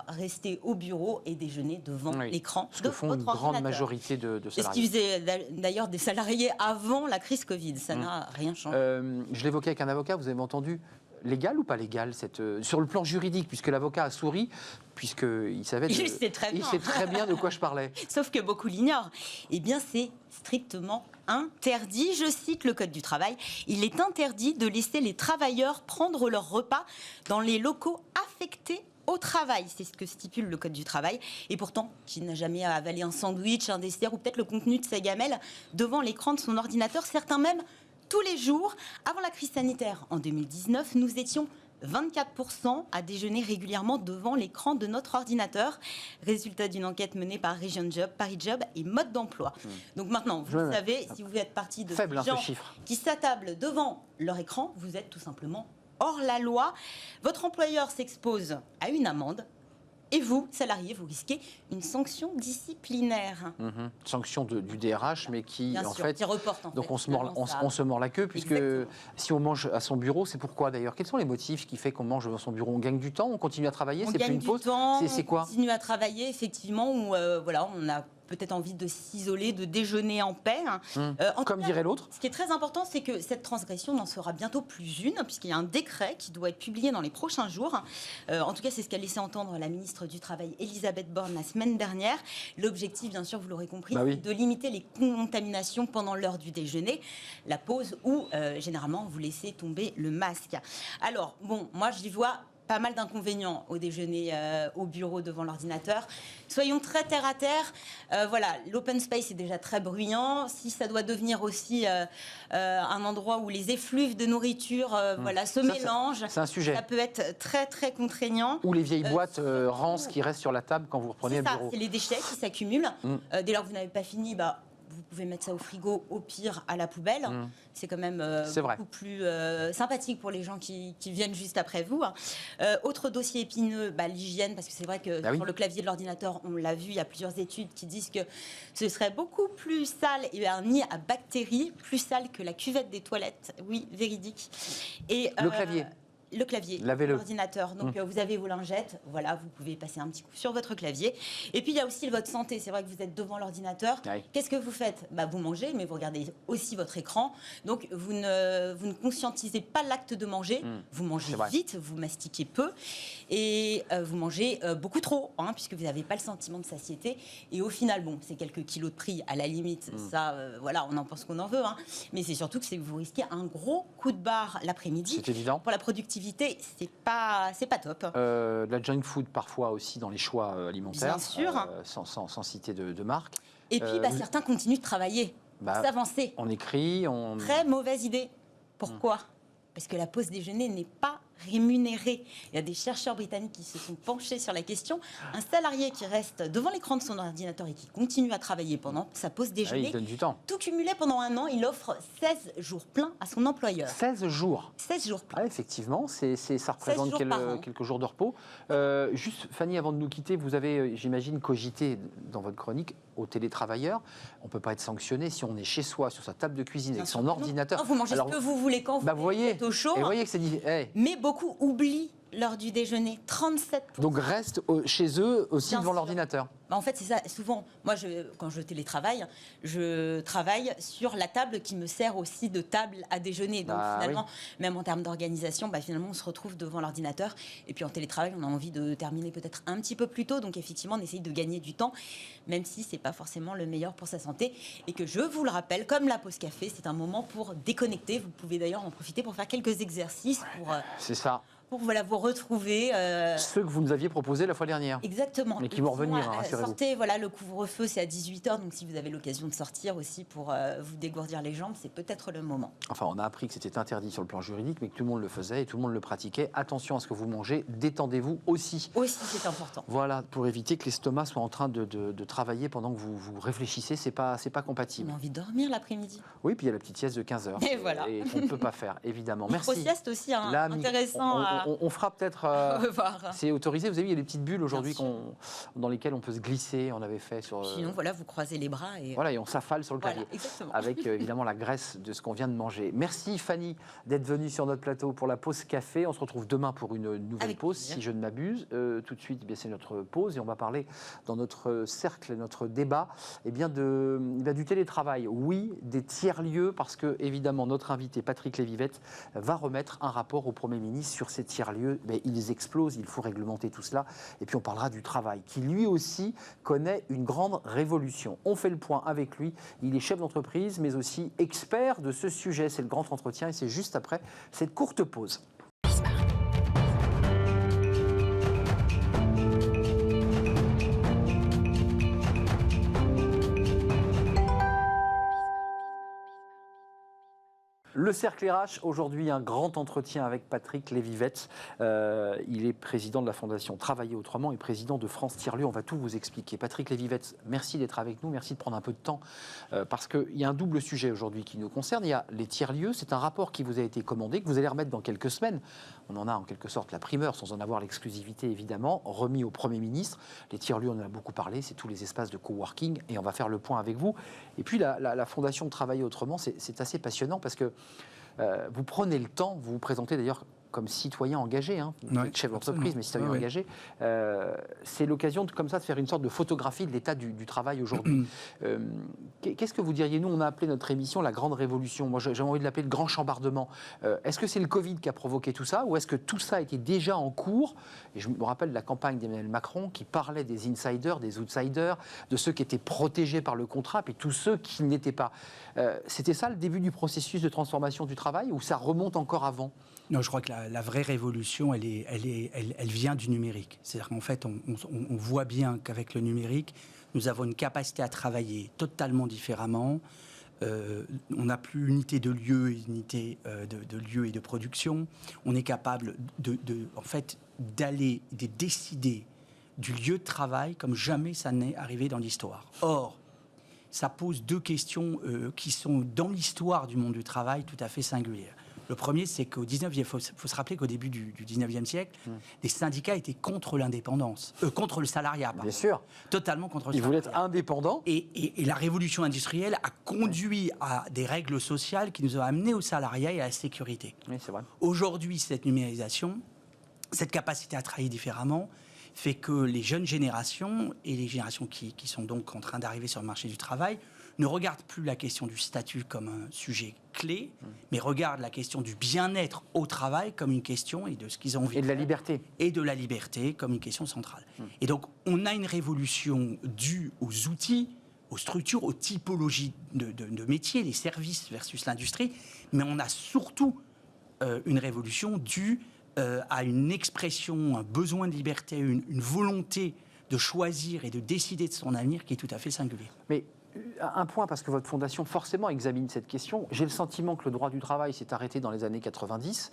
D: rester au bureau et déjeuner devant l'écran de
A: font
D: votre
A: une grande
D: ordinateur.
A: Majorité de salariés.
D: C'est ce qui faisait d'ailleurs des salariés avant la crise Covid. Ça n'a rien changé.
A: Je l'évoquais avec un avocat, vous avez entendu. Légal ou pas légal sur le plan juridique, puisque l'avocat a souri, puisqu'il savait...
D: Il sait très bien
A: de quoi je parlais.
D: Sauf que beaucoup l'ignorent. Eh bien, c'est strictement interdit. Je cite le Code du travail. Il est interdit de laisser les travailleurs prendre leur repas dans les locaux affectés au travail. C'est ce que stipule le Code du travail. Et pourtant, qui n'a jamais avalé un sandwich, un dessert ou peut-être le contenu de sa gamelle devant l'écran de son ordinateur, certains même tous les jours. Avant la crise sanitaire, en 2019, nous étions 24% à déjeuner régulièrement devant l'écran de notre ordinateur. Résultat d'une enquête menée par Region Job, Paris Job et Mode d'emploi. Donc maintenant, vous savez, si vous êtes partie de ces gens qui s'attablent devant leur écran, vous êtes tout simplement hors la loi. Votre employeur s'expose à une amende. Et vous, salarié, vous risquez une sanction disciplinaire.
A: Sanction du DRH, mais qui
D: reporte.
A: Donc on se mord la queue, puisque si on mange à son bureau, c'est pourquoi d'ailleurs ? Quels sont les motifs qui font qu'on mange à son bureau ? On gagne du temps, on continue à travailler, c'est plus une pause ? C'est quoi ?
D: On continue à travailler, effectivement, où on a peut-être envie de s'isoler, de déjeuner en paix.
A: Comme dirait l'autre.
D: Ce qui est très important, c'est que cette transgression n'en sera bientôt plus une, puisqu'il y a un décret qui doit être publié dans les prochains jours. En tout cas, c'est ce qu'a laissé entendre la ministre du Travail, Elisabeth Borne, la semaine dernière. L'objectif, bien sûr, vous l'aurez compris, c'est de limiter les contaminations pendant l'heure du déjeuner, la pause, où généralement, vous laissez tomber le masque. Alors, moi, j'y vois pas mal d'inconvénients au déjeuner au bureau devant l'ordinateur. Soyons très terre à terre. L'open space est déjà très bruyant. Si ça doit devenir aussi un endroit où les effluves de nourriture se mélangent,
A: c'est un sujet.
D: Ça peut être très très contraignant.
A: Ou les vieilles boîtes rances qui restent sur la table quand vous reprenez le bureau.
D: C'est les déchets qui s'accumulent. Dès lors que vous n'avez pas fini, vous pouvez mettre ça au frigo, au pire à la poubelle. C'est quand même beaucoup plus sympathique pour les gens qui viennent juste après vous. Autre dossier épineux, l'hygiène, parce que c'est vrai que sur le clavier de l'ordinateur, on l'a vu, il y a plusieurs études qui disent que ce serait beaucoup plus sale et un nid à bactéries, plus sale que la cuvette des toilettes. Oui, véridique. Et, le clavier, l'ordinateur. Donc, vous avez vos lingettes. Vous pouvez passer un petit coup sur votre clavier. Et puis, il y a aussi votre santé. C'est vrai que vous êtes devant l'ordinateur. Qu'est-ce que vous faites ? Vous mangez, mais vous regardez aussi votre écran. Donc, vous ne conscientisez pas l'acte de manger. Vous mangez vite, vous mastiquez peu. Et vous mangez beaucoup trop, puisque vous n'avez pas le sentiment de satiété. Et au final, c'est quelques kilos de prix, à la limite. Ça, on en pense qu'on en veut. Mais c'est surtout que vous risquez un gros coup de barre l'après-midi.
A: C'est évident.
D: Pour la productivité, c'est pas top.
A: La junk food parfois aussi dans les choix alimentaires.
D: Bien sûr.
A: Sans citer de marque.
D: Et puis certains continuent de travailler, s'avancer.
A: On écrit,
D: Très mauvaise idée. Pourquoi ? Parce que la pause déjeuner n'est pas rémunérée. Il y a des chercheurs britanniques qui se sont penchés sur la question. Un salarié qui reste devant l'écran de son ordinateur et qui continue à travailler pendant sa pause déjeuner,
A: il donne du temps.
D: Tout cumulé pendant 1 an, il offre 16 jours pleins à son employeur.
A: 16 jours
D: 16 jours pleins.
A: Effectivement, ça représente quelques jours de repos. Juste, Fanny, avant de nous quitter, vous avez, j'imagine, cogité dans votre chronique au télétravailleur. On ne peut pas être sanctionné si on est chez soi, sur sa table de cuisine, avec son ordinateur.
D: Vous mangez ce que vous voulez quand vous
A: voyez,
D: êtes au chaud.
A: Et vous voyez que c'est dit.
D: Mais beaucoup oublient l'heure du déjeuner, 37%.
A: Donc restent chez eux aussi
D: Bien
A: devant
D: sûr.
A: l'ordinateur.
D: En fait, c'est ça. Souvent, moi, quand je télétravaille, je travaille sur la table qui me sert aussi de table à déjeuner. Donc finalement, même en termes d'organisation, finalement, on se retrouve devant l'ordinateur. Et puis en télétravail, on a envie de terminer peut-être un petit peu plus tôt. Donc effectivement, on essaye de gagner du temps, même si c'est pas forcément le meilleur pour sa santé. Et que je vous le rappelle, comme la pause café, c'est un moment pour déconnecter. Vous pouvez d'ailleurs en profiter pour faire quelques exercices
A: C'est ça.
D: pour vous retrouver.
A: Ceux que vous nous aviez proposés la fois dernière.
D: Exactement.
A: Mais qui vont revenir,
D: Sinon,
A: rassurez-vous.
D: Sortez, le couvre-feu, c'est à 18h, donc si vous avez l'occasion de sortir aussi pour vous dégourdir les jambes, c'est peut-être le moment.
A: Enfin, on a appris que c'était interdit sur le plan juridique, mais que tout le monde le faisait et tout le monde le pratiquait. Attention à ce que vous mangez, détendez-vous aussi.
D: Aussi, c'est important.
A: Voilà, pour éviter que l'estomac soit en train de travailler pendant que vous réfléchissez, c'est pas compatible.
D: On a envie de dormir l'après-midi.
A: Oui, puis il y a la petite sieste de 15 heures.
D: Et voilà.
A: Et qu'on ne peut pas faire, évidemment. Merci.
D: Micro-sieste aussi,
A: Là,
D: intéressant
A: on fera peut-être...
D: à revoir.
A: C'est autorisé. Vous avez vu, il y a des petites bulles aujourd'hui
D: Bien sûr.
A: dans lesquelles on peut se glisser. On avait fait sur...
D: Sinon, vous croisez les bras et...
A: Voilà, et on s'affale sur le clavier.
D: Exactement.
A: Avec évidemment la graisse de ce qu'on vient de manger. Merci Fanny d'être venue sur notre plateau pour la pause café. On se retrouve demain pour une nouvelle
D: Avec
A: pause,
D: plaisir.
A: si je ne m'abuse. Tout de suite, c'est notre pause et on va parler dans notre cercle, notre débat, du télétravail. Oui, des tiers-lieux, parce que évidemment notre invité Patrick Lévivette va remettre un rapport au Premier ministre sur ces tiers-lieux. Mais ils explosent, il faut réglementer tout cela. Et puis on parlera du travail, qui lui aussi connaît une grande révolution. On fait le point avec lui. Il est chef d'entreprise, mais aussi expert de ce sujet. C'est le grand entretien et c'est juste après cette courte pause. Le Cercle RH, aujourd'hui un grand entretien avec Patrick Lévivette. Il est président de la Fondation Travailler Autrement et président de France Tiers-Lieux. On va tout vous expliquer. Patrick Lévivette, merci d'être avec nous, merci de prendre un peu de temps parce qu'il y a un double sujet aujourd'hui qui nous concerne. Il y a les tiers-lieux, c'est un rapport qui vous a été commandé, que vous allez remettre dans quelques semaines. On en a en quelque sorte la primeur, sans en avoir l'exclusivité évidemment, remis au Premier ministre. Les tiers-lieux, on en a beaucoup parlé, c'est tous les espaces de coworking et on va faire le point avec vous. Et puis la Fondation Travailler Autrement, c'est assez passionnant parce que vous prenez le temps, vous vous présentez d'ailleurs comme citoyen engagé, vous êtes chef d'entreprise, mais citoyen engagé. C'est l'occasion comme ça de faire une sorte de photographie de l'état du travail aujourd'hui. Qu'est-ce que vous diriez? Nous, on a appelé notre émission la grande révolution. Moi, j'ai envie de l'appeler le grand chambardement. Est-ce que c'est le Covid qui a provoqué tout ça, ou est-ce que tout ça était déjà en cours? Et je me rappelle de la campagne d'Emmanuel Macron qui parlait des insiders, des outsiders, de ceux qui étaient protégés par le contrat, puis tous ceux qui n'étaient pas. C'était ça le début du processus de transformation du travail, ou ça remonte encore avant?
E: Non, je crois que la vraie révolution, elle vient du numérique. C'est-à-dire qu'en fait, on voit bien qu'avec le numérique, nous avons une capacité à travailler totalement différemment. On n'a plus unité de lieu, unité de lieu et de production. On est capable d'aller, de décider du lieu de travail comme jamais ça n'est arrivé dans l'histoire. Or, ça pose deux questions qui sont dans l'histoire du monde du travail tout à fait singulières. Le premier, c'est qu'au 19e, il faut se rappeler qu'au début du 19e siècle, les syndicats étaient contre l'indépendance, contre le salariat. Pardon.
A: Bien sûr.
E: Totalement contre le
A: Ils
E: salariat.
A: voulaient être indépendants.
E: Et la révolution industrielle a conduit à des règles sociales qui nous ont amenés au salariat et à la sécurité.
A: Oui, c'est vrai.
E: Aujourd'hui, cette numérisation, cette capacité à travailler différemment, fait que les jeunes générations et les générations qui sont donc en train d'arriver sur le marché du travail ne regardent plus la question du statut comme un sujet clé, mais regardent la question du bien-être au travail comme une question et de ce qu'ils ont envie
A: Et de la
E: faire.
A: liberté.
E: Et de la liberté comme une question centrale. Et donc, on a une révolution due aux outils, aux structures, aux typologies de métiers, les services versus l'industrie, mais on a surtout une révolution due à une expression, un besoin de liberté, une volonté de choisir et de décider de son avenir qui est tout à fait singulier.
A: Mais un point, parce que votre fondation forcément examine cette question. J'ai le sentiment que le droit du travail s'est arrêté dans les années 90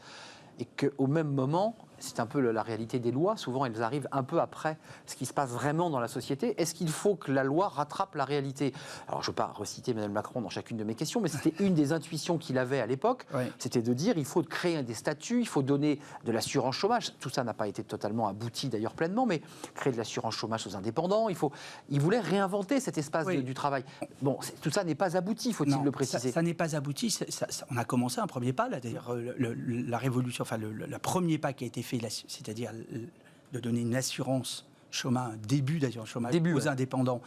A: et qu'au même moment, c'est un peu la réalité des lois, souvent elles arrivent un peu après ce qui se passe vraiment dans la société. Est-ce qu'il faut que la loi rattrape la réalité? Alors je ne veux pas reciter Emmanuel Macron dans chacune de mes questions, mais c'était une des intuitions qu'il avait à l'époque, c'était de dire il faut créer des statuts, il faut donner de l'assurance chômage. Tout ça n'a pas été totalement abouti d'ailleurs pleinement, mais créer de l'assurance chômage aux indépendants, il voulait réinventer cet espace du travail. Bon, tout ça n'est pas abouti, faut-il le préciser?
E: Ça n'est pas abouti, on a commencé un premier pas, là, d'ailleurs la révolution, enfin le premier pas qui a été fait fait, c'est-à-dire de donner une assurance chômage, un début d'assurance chômage aux indépendants.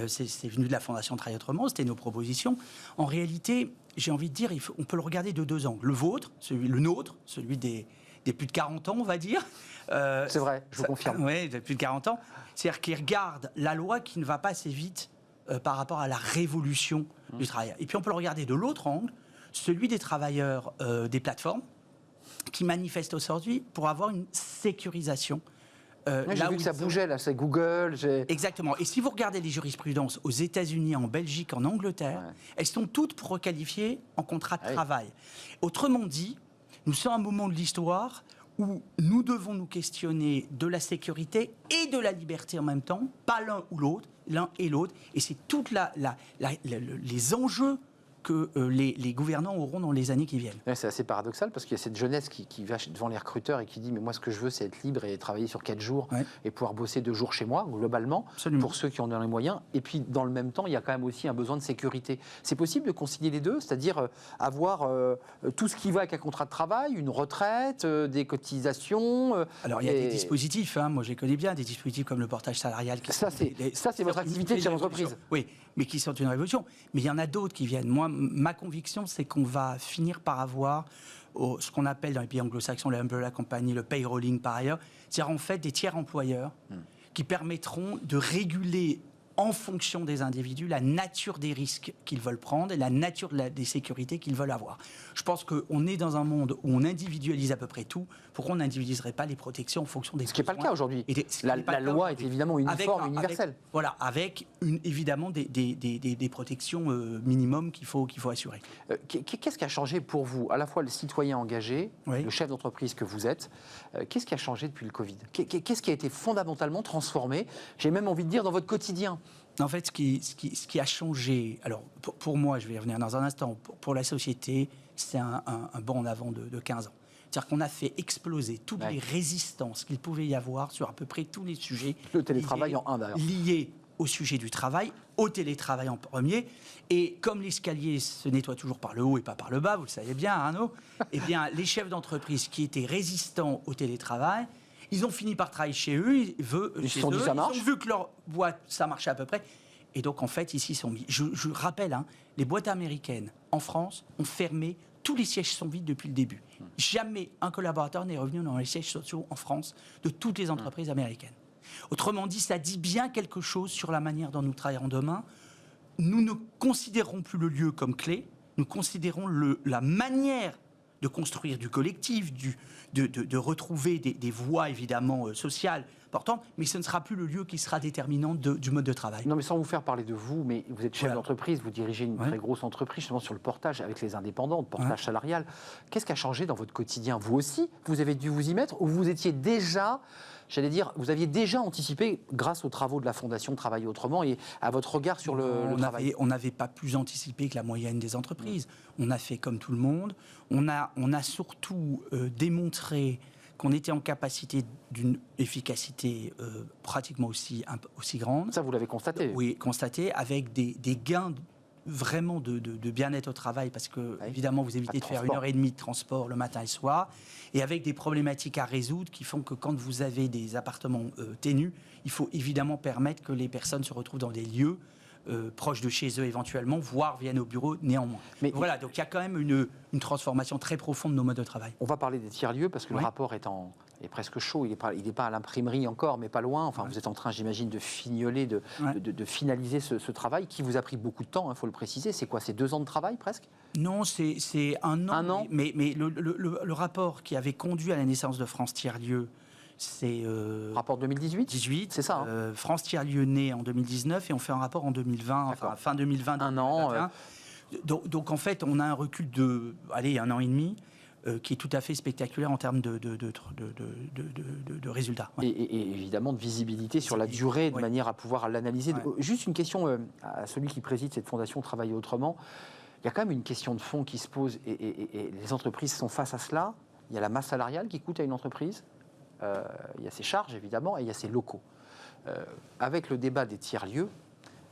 E: C'est venu de la Fondation Travail Autrement, c'était nos propositions. En réalité, j'ai envie de dire, on peut le regarder de deux angles. Le vôtre, le nôtre, celui des plus de 40 ans, on va dire.
A: C'est vrai, je vous confirme.
E: Oui, des plus de 40 ans. C'est-à-dire qu'ils regardent la loi qui ne va pas assez vite par rapport à la révolution du travail. Et puis on peut le regarder de l'autre angle, celui des travailleurs des plateformes qui manifestent aujourd'hui pour avoir une sécurisation.
A: J'ai vu que ça bougeait, là, c'est Google.
E: Exactement. Et si vous regardez les jurisprudences aux États-Unis, en Belgique, en Angleterre, elles sont toutes pour requalifier en contrat de travail. Autrement dit, nous sommes à un moment de l'histoire où nous devons nous questionner de la sécurité et de la liberté en même temps, pas l'un ou l'autre, l'un et l'autre. Et c'est toutes les enjeux que les gouvernants auront dans les années qui viennent.
A: Ouais, c'est assez paradoxal parce qu'il y a cette jeunesse qui va devant les recruteurs et qui dit mais moi ce que je veux c'est être libre et travailler sur 4 jours et pouvoir bosser 2 jours chez moi globalement. Absolument. Pour ceux qui en ont les moyens. Et puis dans le même temps il y a quand même aussi un besoin de sécurité. C'est possible de concilier les deux, c'est-à-dire avoir tout ce qui va avec un contrat de travail, une retraite, des cotisations.
E: Alors il y a des dispositifs, moi je les connais bien, des dispositifs comme le portage salarial.
A: Ça c'est votre activité de chef d'entreprise.
E: Oui, mais qui sont une révolution. Mais il y en a d'autres qui viennent. Moi, ma conviction, c'est qu'on va finir par avoir ce qu'on appelle dans les pays anglo-saxons le umbrella company, le payrolling par ailleurs, c'est-à-dire en fait des tiers employeurs qui permettront de réguler en fonction des individus la nature des risques qu'ils veulent prendre et la nature des sécurités qu'ils veulent avoir. Je pense qu'on est dans un monde où on individualise à peu près tout. Pourquoi on n'individualiserait pas les protections en fonction des besoins ?
A: Ce qui n'est pas le cas aujourd'hui. La loi est évidemment uniforme, universelle.
E: Avec évidemment des protections minimum qu'il faut assurer.
A: Qu'est-ce qui a changé pour vous, à la fois le citoyen engagé, le chef d'entreprise que vous êtes, qu'est-ce qui a changé depuis le Covid ? Qu'est-ce qui a été fondamentalement transformé ? J'ai même envie de dire dans votre quotidien.
E: En fait, ce qui a changé, alors pour moi, je vais y revenir dans un instant, pour la société, c'est un bond en avant de 15 ans. C'est-à-dire qu'on a fait exploser toutes les résistances qu'il pouvait y avoir sur à peu près tous les sujets.
A: Le télétravail en un d'ailleurs.
E: Liés au sujet du travail, au télétravail en premier. Et comme l'escalier se nettoie toujours par le haut et pas par le bas, vous le savez bien, Arnaud, eh bien, les chefs d'entreprise qui étaient résistants au télétravail, ils ont fini par travailler chez eux, ils ont vu que leur boîte, ça marchait à peu près. Et donc, en fait, ici, ils sont mis. Je rappelle, les boîtes américaines, en France, ont fermé. Tous les sièges sont vides depuis le début. Jamais un collaborateur n'est revenu dans les sièges sociaux en France de toutes les entreprises américaines. Autrement dit, ça dit bien quelque chose sur la manière dont nous travaillerons demain. Nous ne considérons plus le lieu comme clé, nous considérons la manière de construire du collectif, de retrouver des voies évidemment sociales importantes, mais ce ne sera plus le lieu qui sera déterminant du mode de travail.
A: Non, mais sans vous faire parler de vous, mais vous êtes chef d'entreprise, vous dirigez une très grosse entreprise, justement sur le portage avec les indépendants, le portage salarial. Qu'est-ce qui a changé dans votre quotidien ? Vous aussi, vous avez dû vous y mettre, ou vous étiez déjà, j'allais dire, vous aviez déjà anticipé, grâce aux travaux de la Fondation Travailler Autrement et à votre regard sur le travail ?
E: On n'avait pas plus anticipé que la moyenne des entreprises. On a fait comme tout le monde. On a surtout démontré qu'on était en capacité d'une efficacité pratiquement aussi grande.
A: Ça, vous l'avez constaté ?
E: Oui, constaté, avec des gains vraiment de bien-être au travail, parce que, évidemment, vous évitez de faire 1h30 de transport le matin et le soir, et avec des problématiques à résoudre qui font que quand vous avez des appartements ténus, il faut évidemment permettre que les personnes se retrouvent dans des lieux proches de chez eux éventuellement, voire viennent au bureau néanmoins. Mais voilà, donc il y a quand même une transformation très profonde de nos modes de travail.
A: On va parler des tiers-lieux parce que le rapport est presque chaud, il n'est pas à l'imprimerie encore, mais pas loin. Enfin, vous êtes en train, j'imagine, de fignoler, de finaliser ce travail qui vous a pris beaucoup de temps, il faut le préciser. C'est quoi, c'est 2 ans de travail presque ?
E: Non, c'est 1 an.
A: 1 an.
E: Mais le rapport qui avait conduit à la naissance de France Tiers-Lieux, c'est...
A: rapport 2018 ?
E: 18,
A: c'est ça.
E: France Tiers-Lieux naît en 2019 et on fait un rapport en 2020, enfin fin 2020.
A: 1 an.
E: Donc en fait, on a un recul de 1 an et demi qui est tout à fait spectaculaire en termes de résultats. Ouais.
A: Et évidemment de visibilité sur la durée, de manière à pouvoir l'analyser. Juste une question à celui qui préside cette fondation Travailler Autrement. Il y a quand même une question de fond qui se pose et les entreprises sont face à cela. Il y a la masse salariale qui coûte à une entreprise. Il y a ses charges, évidemment, et il y a ses locaux. Avec le débat des tiers-lieux,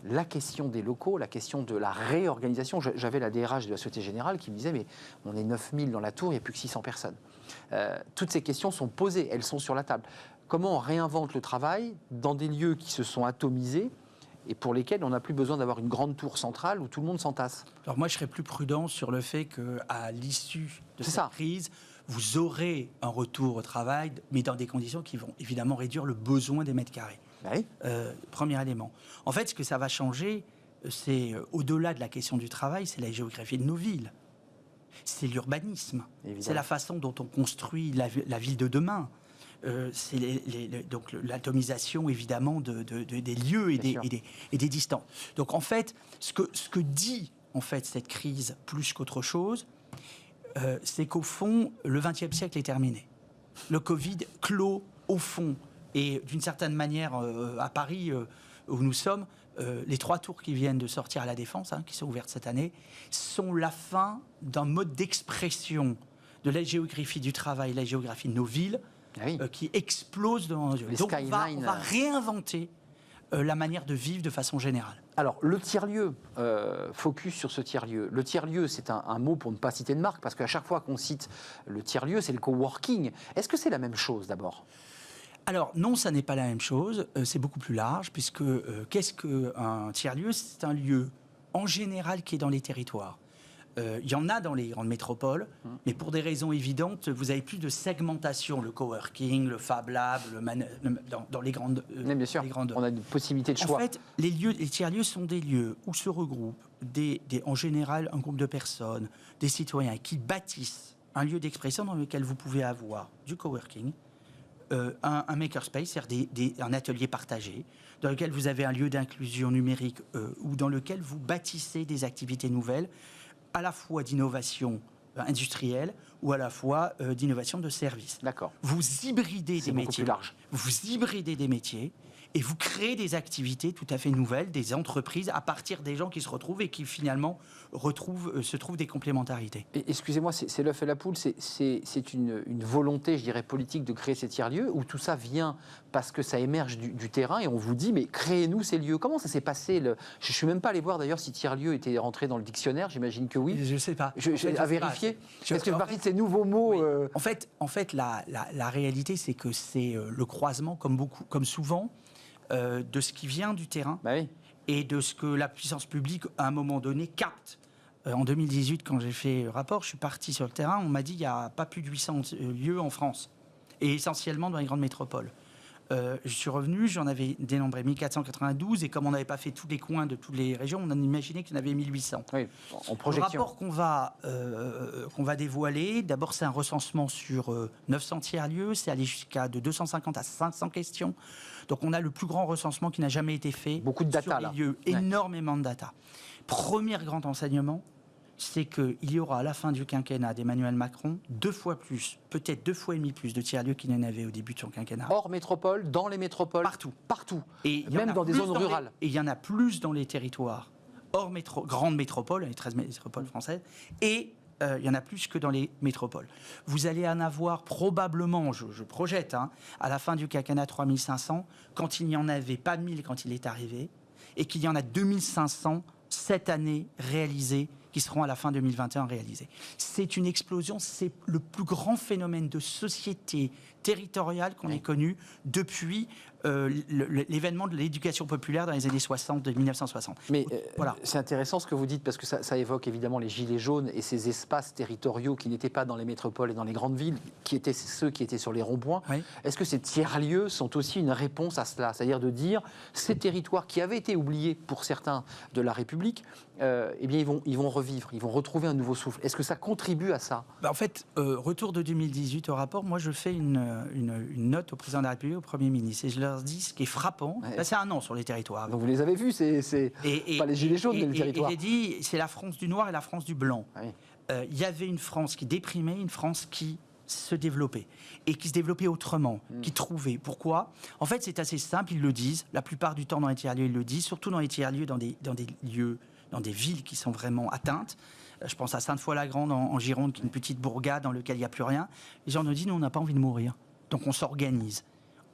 A: la question des locaux, la question de la réorganisation, j'avais la DRH de la Société Générale qui me disait « mais on est 9000 dans la tour, il n'y a plus que 600 personnes ». Toutes ces questions sont posées, elles sont sur la table. Comment on réinvente le travail dans des lieux qui se sont atomisés et pour lesquels on n'a plus besoin d'avoir une grande tour centrale où tout le monde s'entasse?
E: Alors moi, je serais plus prudent sur le fait qu'à l'issue de
A: C'est
E: cette
A: ça.
E: crise, vous aurez un retour au travail, mais dans des conditions qui vont évidemment réduire le besoin des mètres carrés.
A: Oui.
E: Premier élément. En fait, ce que ça va changer, c'est au-delà de la question du travail, c'est la géographie de nos villes. C'est l'urbanisme.
A: Évidemment.
E: C'est la façon dont on construit la ville de demain. C'est donc l'atomisation évidemment des lieux et des distances. Donc en fait, ce que dit en fait cette crise plus qu'autre chose, c'est qu'au fond, le XXe siècle est terminé. Le Covid clôt au fond, et d'une certaine manière à Paris où nous sommes, les 3 tours qui viennent de sortir à la Défense, qui sont ouvertes cette année, sont la fin d'un mode d'expression de la géographie du travail, la géographie de nos villes, qui explose devant nos yeux. Donc on va réinventer la manière de vivre de façon générale.
A: Alors, le tiers-lieu, focus sur ce tiers-lieu. Le tiers-lieu, c'est un mot pour ne pas citer de marque, parce qu'à chaque fois qu'on cite le tiers-lieu, c'est le coworking. Est-ce que c'est la même chose d'abord ?
E: Alors non, ça n'est pas la même chose, c'est beaucoup plus large, puisque qu'est-ce qu'un tiers-lieu ? C'est un lieu en général qui est dans les territoires. Il y en a dans les grandes métropoles, mais pour des raisons évidentes, vous avez plus de segmentation, le coworking, le Fab Lab, dans les grandes...
A: Mais bien sûr, on a une possibilité de choix.
E: En fait, les tiers-lieux sont des lieux où se regroupent en général un groupe de personnes, des citoyens qui bâtissent un lieu d'expression dans lequel vous pouvez avoir du coworking, un makerspace, c'est-à-dire un atelier partagé, dans lequel vous avez un lieu d'inclusion numérique ou dans lequel vous bâtissez des activités nouvelles, à la fois d'innovation industrielle ou à la fois d'innovation de services.
A: D'accord.
E: Vous hybridez des métiers.
A: Plus large.
E: Vous hybridez des métiers et vous créez des activités tout à fait nouvelles, des entreprises à partir des gens qui se retrouvent et qui finalement se trouvent des complémentarités.
A: Et, excusez-moi, c'est l'œuf et la poule, c'est une volonté, je dirais, politique de créer ces tiers-lieux, ou tout ça vient parce que ça émerge du terrain et on vous dit, mais créez-nous ces lieux. Comment ça s'est passé Je ne suis même pas allé voir d'ailleurs si tiers-lieu était rentré dans le dictionnaire, j'imagine que oui.
E: Je ne sais pas.
A: À vérifier. Est-ce que c'est partie de ces nouveaux mots
E: oui. En fait, la réalité, c'est que c'est le croisement, comme souvent, de ce qui vient du terrain et de ce que la puissance publique, à un moment donné, capte. En 2018, quand j'ai fait le rapport, je suis parti sur le terrain, on m'a dit qu'il n'y a pas plus de 800 lieux en France, et essentiellement dans les grandes métropoles. Je suis revenu, j'en avais dénombré 1492, et comme on n'avait pas fait tous les coins de toutes les régions, on a imaginé qu'il y en avait 1800.
A: Oui, en projection.
E: Le rapport qu'on va dévoiler, d'abord c'est un recensement sur 900 tiers-lieux, c'est allé jusqu'à de 250 à 500 questions. Donc on a le plus grand recensement qui n'a jamais été fait.
A: Beaucoup de data
E: sur les lieux, énormément de data. Premier grand enseignement, c'est qu'il y aura à la fin du quinquennat d'Emmanuel Macron 2 fois plus, peut-être 2 fois et demi plus de tiers-lieux qu'il n'y en avait au début de son quinquennat.
A: Hors métropole, dans les métropoles. Partout. Et même dans des zones rurales.
E: Et il y en a plus dans les territoires hors grandes métropoles, les 13 métropoles françaises, et il y en a plus que dans les métropoles. Vous allez en avoir probablement, je projette, à la fin du quinquennat 3500, quand il n'y en avait pas 1000 quand il est arrivé, et qu'il y en a 2500 cette année réalisés, qui seront à la fin 2021 réalisés. C'est une explosion, c'est le plus grand phénomène de société territoriale qu'on ait connu depuis l'événement de l'éducation populaire dans les années 60, de 1960.
A: Mais
E: voilà.
A: C'est intéressant ce que vous dites, parce que ça évoque évidemment les gilets jaunes et ces espaces territoriaux qui n'étaient pas dans les métropoles et dans les grandes villes, qui étaient ceux qui étaient sur les ronds-points. Oui. Est-ce que ces tiers-lieux sont aussi une réponse à cela ? C'est-à-dire de dire, ces territoires qui avaient été oubliés pour certains de la République, eh bien ils vont revivre, ils vont retrouver un nouveau souffle. Est-ce que ça contribue à ça ?
E: En fait, retour de 2018 au rapport, moi je fais une note au président de la République, au Premier ministre, et je leur dis ce qui est frappant, c'est un an sur les territoires.
A: Donc vous les avez vus, c'est pas les gilets jaunes, mais les territoires.
E: Et j'ai dit, c'est la France du noir et la France du blanc.
A: Oui.
E: Il y avait une France qui déprimait, une France qui se développait, et qui se développait autrement, qui trouvait. Pourquoi ? En fait, c'est assez simple, ils le disent, la plupart du temps dans les tiers-lieux, ils le disent, surtout dans les tiers-lieux, dans des lieux, dans des villes qui sont vraiment atteintes. Je pense à Sainte-Foy-la-Grande en Gironde, qui est une petite bourgade dans laquelle il n'y a plus rien. Les gens nous disent, nous, on n'a pas envie de mourir. Donc on s'organise,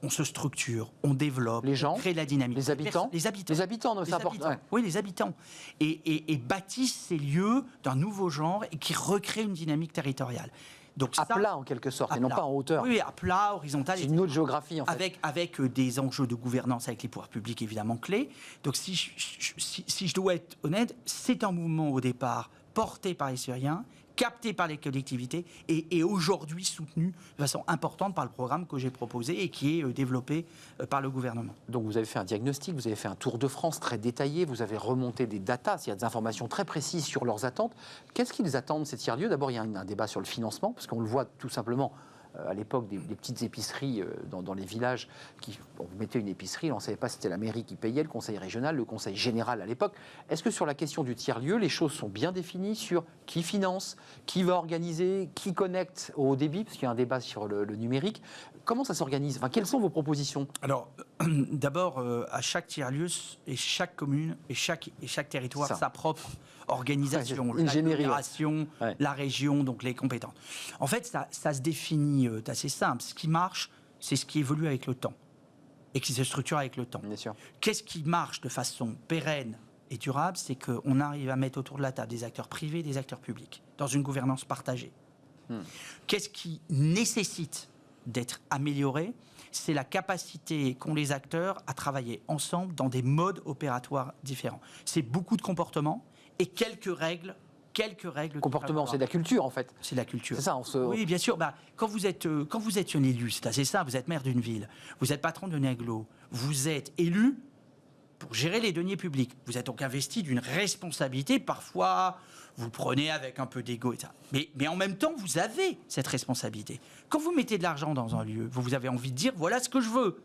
E: on se structure, on développe,
A: les gens,
E: on crée de la dynamique.
A: Les habitants.
E: Les habitants,
A: c'est important. Ouais.
E: Oui, les habitants. Et bâtissent ces lieux d'un nouveau genre et qui recréent une dynamique territoriale. Donc
A: à plat en quelque sorte, et non pas en hauteur.
E: Oui, à plat, horizontal.
A: C'est une autre géographie en fait.
E: Avec des enjeux de gouvernance avec les pouvoirs publics évidemment clés. Donc si je dois être honnête, c'est un mouvement au départ porté par les citoyens, capté par les collectivités et aujourd'hui soutenu de façon importante par le programme que j'ai proposé et qui est développé par le gouvernement.
A: Donc vous avez fait un diagnostic, vous avez fait un tour de France très détaillé, vous avez remonté des datas, il y a des informations très précises sur leurs attentes. Qu'est-ce qu'ils attendent ces tiers-lieux? D'abord, il y a un débat sur le financement, parce qu'on le voit tout simplement à l'époque des petites épiceries dans les villages. Vous mettez une épicerie, on ne savait pas si c'était la mairie qui payait, le conseil régional, le conseil général à l'époque. Est-ce que sur la question du tiers-lieu, les choses sont bien définies sur qui finance, qui va organiser, qui connecte au haut débit, parce qu'il y a un débat sur le numérique. Comment ça s'organise? Quelles sont vos propositions?
E: Alors, d'abord, à chaque tiers-lieu, et chaque commune et chaque territoire, sa propre organisation, l'agglomération, la région, donc les compétences. En fait, ça se définit assez simple. Ce qui marche, c'est ce qui évolue avec le temps et qui se structure avec le temps.
A: Bien sûr.
E: Qu'est-ce qui marche de façon pérenne et durable? C'est qu'on arrive à mettre autour de la table des acteurs privés et des acteurs publics dans une gouvernance partagée. Qu'est-ce qui nécessite d'être amélioré? C'est la capacité qu'ont les acteurs à travailler ensemble dans des modes opératoires différents. C'est beaucoup de comportements et quelques règles.
A: Comportement, c'est de la culture en fait.
E: C'est de la culture.
A: C'est ça,
E: Oui, bien sûr. Quand vous êtes un élu, c'est assez simple. Vous êtes maire d'une ville, vous êtes patron d'une agglo, vous êtes élu pour gérer les deniers publics. Vous êtes donc investi d'une responsabilité. Parfois, vous le prenez avec un peu d'ego et ça. Mais en même temps, vous avez cette responsabilité. Quand vous mettez de l'argent dans un lieu, vous avez envie de dire voilà ce que je veux.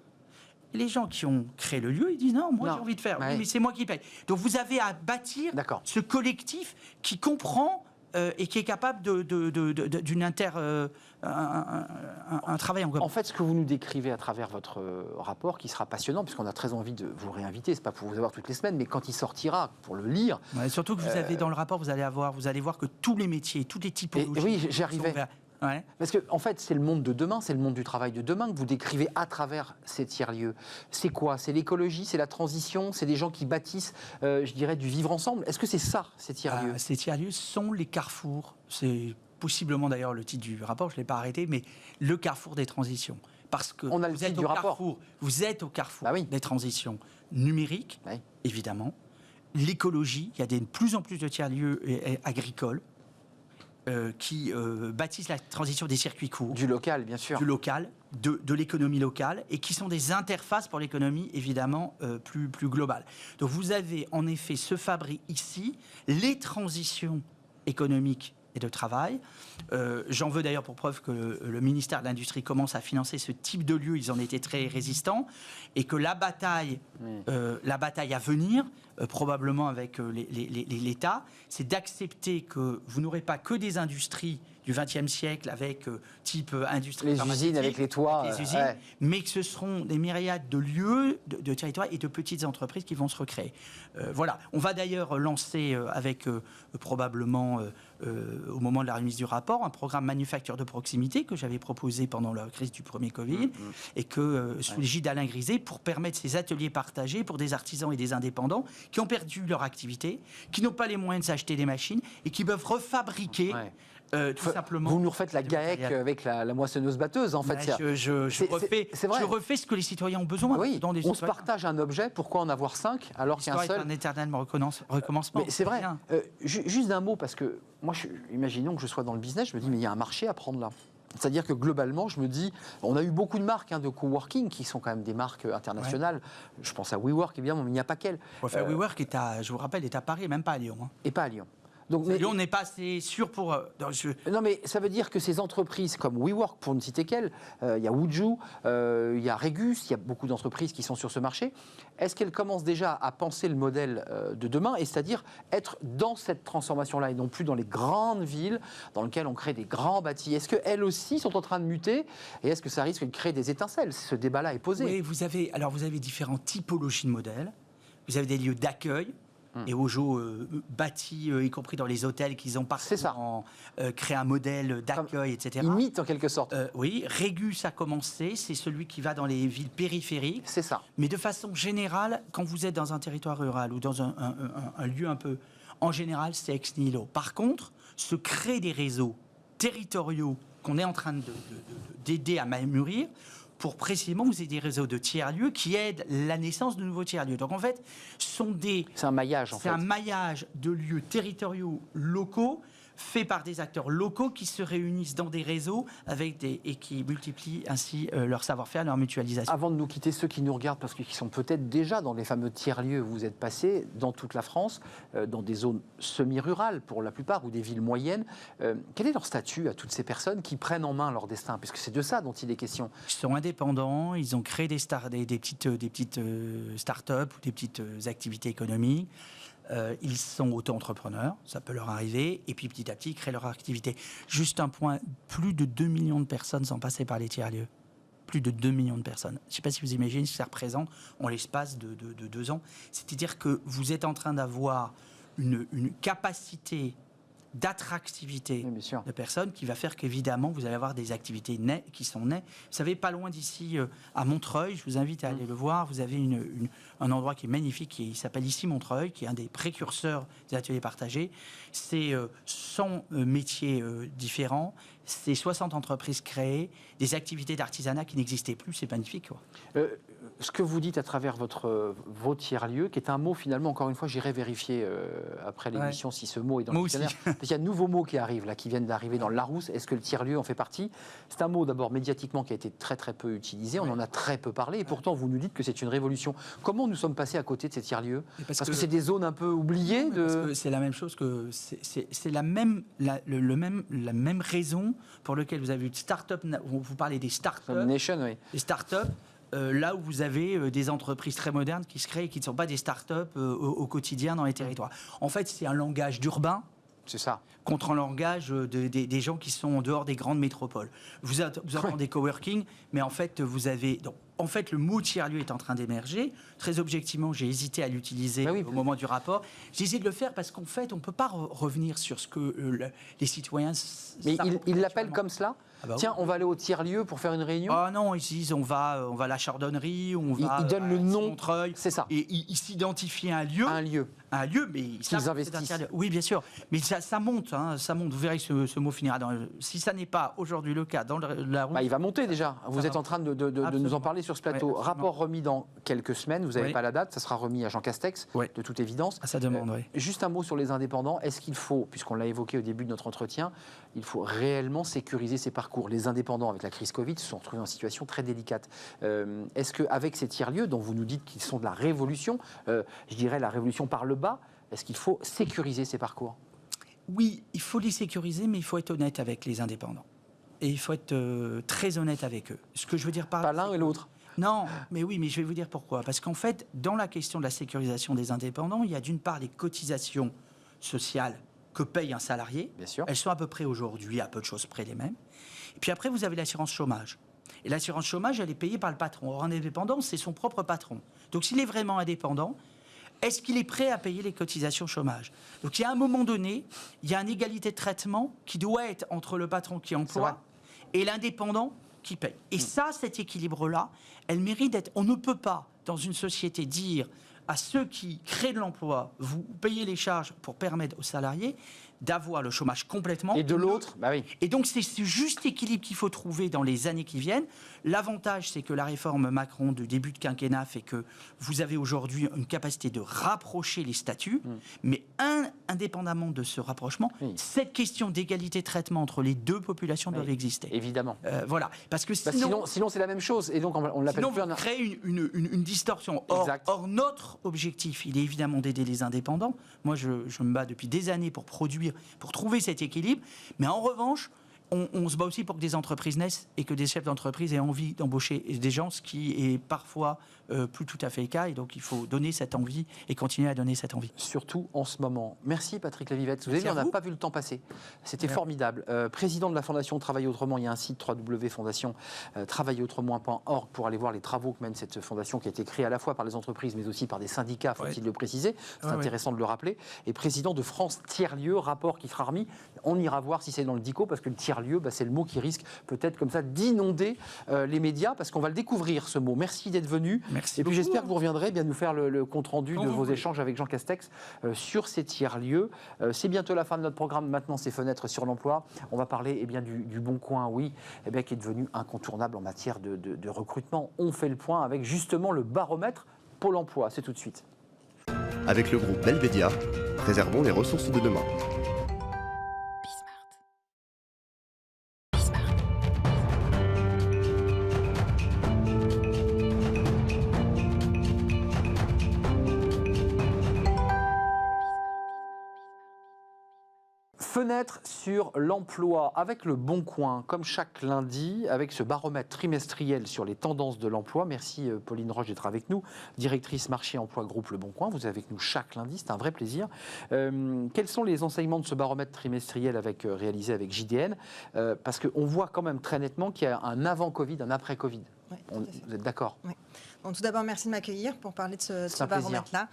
E: Les gens qui ont créé le lieu, ils disent non, moi j'ai envie de faire. Oui, mais c'est moi qui paye. Donc vous avez à bâtir ce collectif qui comprend et qui est capable un travail en commun.
A: En fait, ce que vous nous décrivez à travers votre rapport, qui sera passionnant, puisqu'on a très envie de vous réinviter, c'est pas pour vous avoir toutes les semaines, mais quand il sortira, pour le lire...
E: Ouais, surtout que vous avez dans le rapport, vous allez voir que tous les métiers, toutes les typologies...
A: Oui, j'y arrivais.
E: Ouais.
A: Parce que, en fait, c'est le monde de demain, c'est le monde du travail de demain que vous décrivez à travers ces tiers-lieux. C'est quoi? C'est l'écologie, c'est la transition, c'est des gens qui bâtissent, je dirais, du vivre ensemble. Est-ce que c'est ça, ces tiers-lieux?
E: Ces tiers-lieux sont les carrefours. C'est possiblement d'ailleurs le titre du rapport, je ne l'ai pas arrêté, mais le carrefour des transitions. Parce que
A: on a le titre du rapport.
E: Vous êtes au carrefour des transitions numériques, évidemment. L'écologie, il y a de plus en plus de tiers-lieux agricoles. Qui bâtissent la transition des circuits courts.
A: Du local, bien sûr.
E: Du local, de l'économie locale, et qui sont des interfaces pour l'économie, évidemment, plus globale. Donc vous avez, en effet, ce fabrique ici, les transitions économiques et de travail. J'en veux d'ailleurs pour preuve que le ministère de l'Industrie commence à financer ce type de lieu. Ils en étaient très résistants. Et que la bataille à venir, probablement avec l'État, c'est d'accepter que vous n'aurez pas que des industries du XXe siècle avec type industrie
A: les usines avec les toits,
E: mais que ce seront des myriades de lieux, de territoires et de petites entreprises qui vont se recréer. Voilà. On va d'ailleurs lancer avec probablement au moment de la remise du rapport un programme manufacture de proximité que j'avais proposé pendant la crise du premier Covid et que sous l'égide d'Alain Griset pour permettre ces ateliers partagés pour des artisans et des indépendants qui ont perdu leur activité, qui n'ont pas les moyens de s'acheter des machines et qui peuvent refabriquer tout simplement.
A: Vous nous refaites la GAEC avec la moissonneuse-batteuse, en fait.
E: Je refais ce que les citoyens ont besoin.
A: Oui, on se partage un objet, pourquoi en avoir 5 alors qu'un seul...
E: C'est un éternel recommencement.
A: Mais c'est vrai. Juste d'un mot, parce que moi, imaginons que je sois dans le business, je me dis, mais il y a un marché à prendre là. C'est-à-dire que globalement, je me dis, on a eu beaucoup de marques de coworking qui sont quand même des marques internationales. Je pense à WeWork, évidemment, mais il n'y a pas qu'elle.
E: WeWork, je vous rappelle, est à Paris, même pas à Lyon.
A: Et pas à Lyon.
E: Donc, Lyon n'est pas assez sûr pour...
A: Non, mais ça veut dire que ces entreprises comme WeWork, pour ne citer qu'elles, il y a Wuju, il y a Regus, il y a beaucoup d'entreprises qui sont sur ce marché. Est-ce qu'elles commencent déjà à penser le modèle de demain, et c'est-à-dire être dans cette transformation-là et non plus dans les grandes villes dans lesquelles on crée des grands bâtis? Est-ce qu'elles aussi sont en train de muter et est-ce que ça risque de créer des étincelles? Ce débat-là est posé.
E: Oui, vous avez différentes typologies de modèles. Vous avez des lieux d'accueil. Et Ojo bâtit, y compris dans les hôtels qu'ils ont parfois créé un modèle d'accueil, etc.
A: Imite en quelque sorte.
E: Oui, Regus a commencé, c'est celui qui va dans les villes périphériques.
A: C'est ça.
E: Mais de façon générale, quand vous êtes dans un territoire rural ou dans un lieu un peu... En général, c'est ex nihilo. Par contre, se créent des réseaux territoriaux qu'on est en train d'aider à mûrir pour précisément vous aider des réseaux de tiers-lieux qui aident la naissance de nouveaux tiers-lieux. Donc en fait, c'est un maillage
A: C'est
E: un maillage de lieux territoriaux locaux faits par des acteurs locaux qui se réunissent dans des réseaux et qui multiplient ainsi leur savoir-faire, leur mutualisation.
A: Avant de nous quitter, ceux qui nous regardent, parce qu'ils sont peut-être déjà dans les fameux tiers-lieux où vous êtes passés, dans toute la France, dans des zones semi-rurales pour la plupart, ou des villes moyennes, quel est leur statut à toutes ces personnes qui prennent en main leur destin? Puisque c'est de ça dont il est question.
E: Ils sont indépendants, ils ont créé des petites start-up ou des petites activités économiques. Ils sont auto-entrepreneurs, ça peut leur arriver, et puis petit à petit, ils créent leur activité. Juste un point, plus de 2 millions de personnes sont passées par les tiers-lieux. Plus de 2 millions de personnes. Je ne sais pas si vous imaginez ce que ça représente en l'espace de 2 ans. C'est-à-dire que vous êtes en train d'avoir une capacité d'attractivité de personnes qui va faire qu'évidemment vous allez avoir des activités qui sont nées. Vous savez, pas loin d'ici, à Montreuil, je vous invite à aller le voir, vous avez un endroit qui est magnifique, qui s'appelle ici Montreuil, qui est un des précurseurs des ateliers partagés. C'est 100 métiers différents, c'est 60 entreprises créées, des activités d'artisanat qui n'existaient plus, c'est magnifique, quoi.
A: Ce que vous dites à travers vos tiers-lieux, qui est un mot finalement, encore une fois, j'irai vérifier après l'émission si ce mot est dans le dictionnaire. Parce qu'il y a de nouveaux mots qui arrivent, là, qui viennent d'arriver dans le Larousse. Est-ce que le tiers-lieu en fait partie? C'est un mot d'abord médiatiquement qui a été très très peu utilisé, on en a très peu parlé, et pourtant vous nous dites que c'est une révolution. Comment nous sommes passés à côté de ces tiers-lieux? Parce que c'est des zones un peu oubliées
E: Parce que c'est la même chose que... C'est la même raison pour laquelle vous avez une start-up, vous parlez des start-up.
A: Nation, oui.
E: Les start-up, là où vous avez des entreprises très modernes qui se créent et qui ne sont pas des start-up au quotidien dans les territoires. En fait, c'est un langage d'urbain.
A: C'est ça.
E: Contre un langage des gens qui sont en dehors des grandes métropoles. Vous entendez coworking, mais en fait, vous avez... Donc, en fait, le mot tiers-lieu est en train d'émerger. Très objectivement, j'ai hésité à l'utiliser au moment du rapport. J'ai hésité de le faire parce qu'en fait, on ne peut pas revenir sur ce que les citoyens...
A: Mais ils l'appellent comme cela?
E: Ah bah
A: tiens,
E: oui.
A: On va aller au tiers-lieu pour faire une réunion?
E: Ah non, ils disent on va à la Chardonnerie, on va
A: ils donnent le nom,
E: Montreuil.
A: C'est ça.
E: Et ils s'identifient à un lieu.
A: Un lieu.
E: Mais ils
A: investissent.
E: Oui, bien sûr. Mais ça monte, ça monte. Vous verrez que ce mot finira dans... Si ça n'est pas aujourd'hui le cas dans la route...
A: il va monter déjà. Vous êtes en train de nous en parler sur ce plateau.
E: Ouais,
A: rapport remis dans quelques semaines. Vous n'avez pas la date. Ça sera remis à Jean Castex, de toute évidence.
E: À sa demande, oui.
A: Juste un mot sur les indépendants. Est-ce qu'il faut, puisqu'on l'a évoqué au début de notre entretien, il faut réellement sécuriser ces parcours? Les indépendants, avec la crise Covid, se sont retrouvés en situation très délicate. Est-ce qu'avec ces tiers-lieux, dont vous nous dites qu'ils sont de la révolution, je dirais la révolution par le bas, est-ce qu'il faut sécuriser ces parcours?
E: Oui, il faut les sécuriser, mais il faut être honnête avec les indépendants. Et il faut être très honnête avec eux. Ce que je veux dire par là...
A: Pas l'un et l'autre.
E: Non, mais oui, mais je vais vous dire pourquoi. Parce qu'en fait, dans la question de la sécurisation des indépendants, il y a d'une part les cotisations sociales que paye un salarié.
A: Bien sûr.
E: Elles sont à peu près aujourd'hui, à peu de choses près les mêmes. Et puis après, vous avez l'assurance chômage. Et l'assurance chômage, elle est payée par le patron. Or, un indépendant, c'est son propre patron. Donc, s'il est vraiment indépendant, est-ce qu'il est prêt à payer les cotisations chômage? Donc, il y a un moment donné, il y a une égalité de traitement qui doit être entre le patron qui emploie et l'indépendant qui paye. Et ça, cet équilibre-là, elle mérite d'être... On ne peut pas, dans une société, dire à ceux qui créent de l'emploi, vous payez les charges pour permettre aux salariés d'avoir le chômage complètement.
A: Et de l'autre,
E: Et donc, c'est ce juste équilibre qu'il faut trouver dans les années qui viennent. L'avantage, c'est que la réforme Macron de début de quinquennat fait que vous avez aujourd'hui une capacité de rapprocher les statuts, mais indépendamment de ce rapprochement, cette question d'égalité de traitement entre les deux populations doit exister.
A: Évidemment.
E: Voilà. Parce que
A: sinon c'est la même chose. Et donc, on l'appelle
E: plus... Sinon, vous créez une distorsion. Or, notre objectif, il est évidemment d'aider les indépendants. Moi, je me bats depuis des années pour produire, pour trouver cet équilibre. Mais en revanche, on se bat aussi pour que des entreprises naissent et que des chefs d'entreprise aient envie d'embaucher des gens, ce qui est parfois plus tout à fait le cas. Et donc, il faut donner cette envie et continuer à donner cette envie.
A: Surtout en ce moment. Merci Patrick Lavivette. Vous avez vu, on n'a pas vu le temps passer. C'était formidable. Président de la Fondation Travailler Autrement, il y a un site www.fondation-travaillerautrement.org pour aller voir les travaux que mène cette fondation qui a été créée à la fois par les entreprises mais aussi par des syndicats, faut-il le préciser. C'est intéressant de le rappeler. Et président de France Tiers-Lieux, rapport qui sera remis. On ira voir si c'est dans le DICO parce que le tiers tiers-lieux, c'est le mot qui risque peut-être comme ça d'inonder les médias, parce qu'on va le découvrir, ce mot. Merci d'être venu.
E: Merci
A: et puis
E: beaucoup.
A: j'espère que vous reviendrez bien nous faire le compte-rendu
E: Quand
A: de
E: vous
A: vos
E: voulez.
A: échanges avec Jean Castex sur ces tiers-lieux. C'est bientôt la fin de notre programme. Maintenant, c'est Fenêtres sur l'emploi. On va parler du Bon Coin, oui, qui est devenu incontournable en matière de recrutement. On fait le point avec justement le baromètre Pôle emploi. C'est tout de suite.
F: Avec le groupe Belvedia, préservons les ressources de demain.
A: Fenêtre sur l'emploi avec le Bon Coin, comme chaque lundi, avec ce baromètre trimestriel sur les tendances de l'emploi. Merci Pauline Roche d'être avec nous, directrice marché emploi groupe Le Bon Coin. Vous êtes avec nous chaque lundi, c'est un vrai plaisir. Quels sont les enseignements de ce baromètre trimestriel réalisé avec JDN parce qu'on voit quand même très nettement qu'il y a un avant-Covid, un après-Covid.
G: Oui,
A: Vous êtes d'accord?
G: Oui. Bon, tout d'abord, merci de m'accueillir pour parler de ce
A: un plaisir.
G: baromètre-là.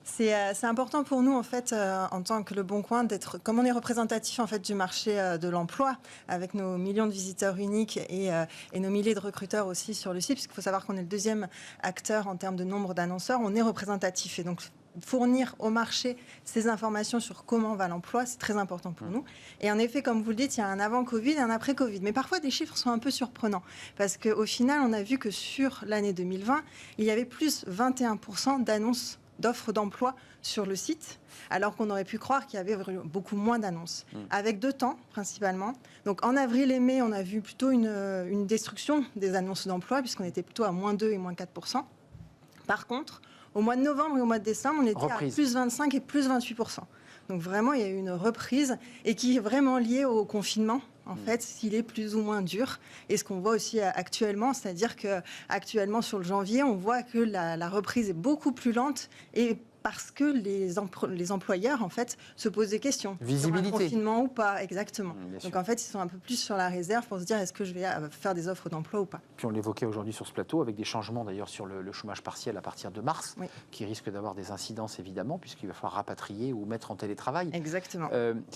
G: C'est important pour nous, en fait, en tant que Le Bon Coin, d'être, comme on est représentatif en fait, du marché de l'emploi, avec nos millions de visiteurs uniques et nos milliers de recruteurs aussi sur le site, puisqu'il faut savoir qu'on est le deuxième acteur en termes de nombre d'annonceurs, on est représentatif. Et donc, fournir au marché ces informations sur comment va l'emploi, c'est très important pour nous. Et en effet, comme vous le dites, il y a un avant-Covid et un après-Covid. Mais parfois, des chiffres sont un peu surprenants. Parce qu'au final, on a vu que sur l'année 2020, il y avait plus 21% d'annonces d'offres d'emploi sur le site, alors qu'on aurait pu croire qu'il y avait beaucoup moins d'annonces. Avec 2 temps, principalement. Donc en avril et mai, on a vu plutôt une destruction des annonces d'emploi, puisqu'on était plutôt à moins 2 et moins 4%. Par contre, au mois de novembre et au mois de décembre, on était à plus 25 et plus 28%. Donc vraiment, il y a eu une reprise et qui est vraiment liée au confinement. En fait, s'il est plus ou moins dur. Et ce qu'on voit aussi actuellement, c'est-à-dire qu'actuellement, sur le janvier, on voit que la reprise est beaucoup plus lente et parce que les employeurs, en fait, se posent des questions.
A: Visibilité.
G: Sur un confinement ou pas, exactement.
A: Bien sûr.
G: Donc, en fait, ils sont un peu plus sur la réserve pour se dire, est-ce que je vais faire des offres d'emploi ou pas?
A: Puis on l'évoquait aujourd'hui sur ce plateau, avec des changements d'ailleurs sur le chômage partiel à partir de mars,
G: Oui.
A: qui risque d'avoir des incidences évidemment, puisqu'il va falloir rapatrier ou mettre en télétravail.
G: Exactement.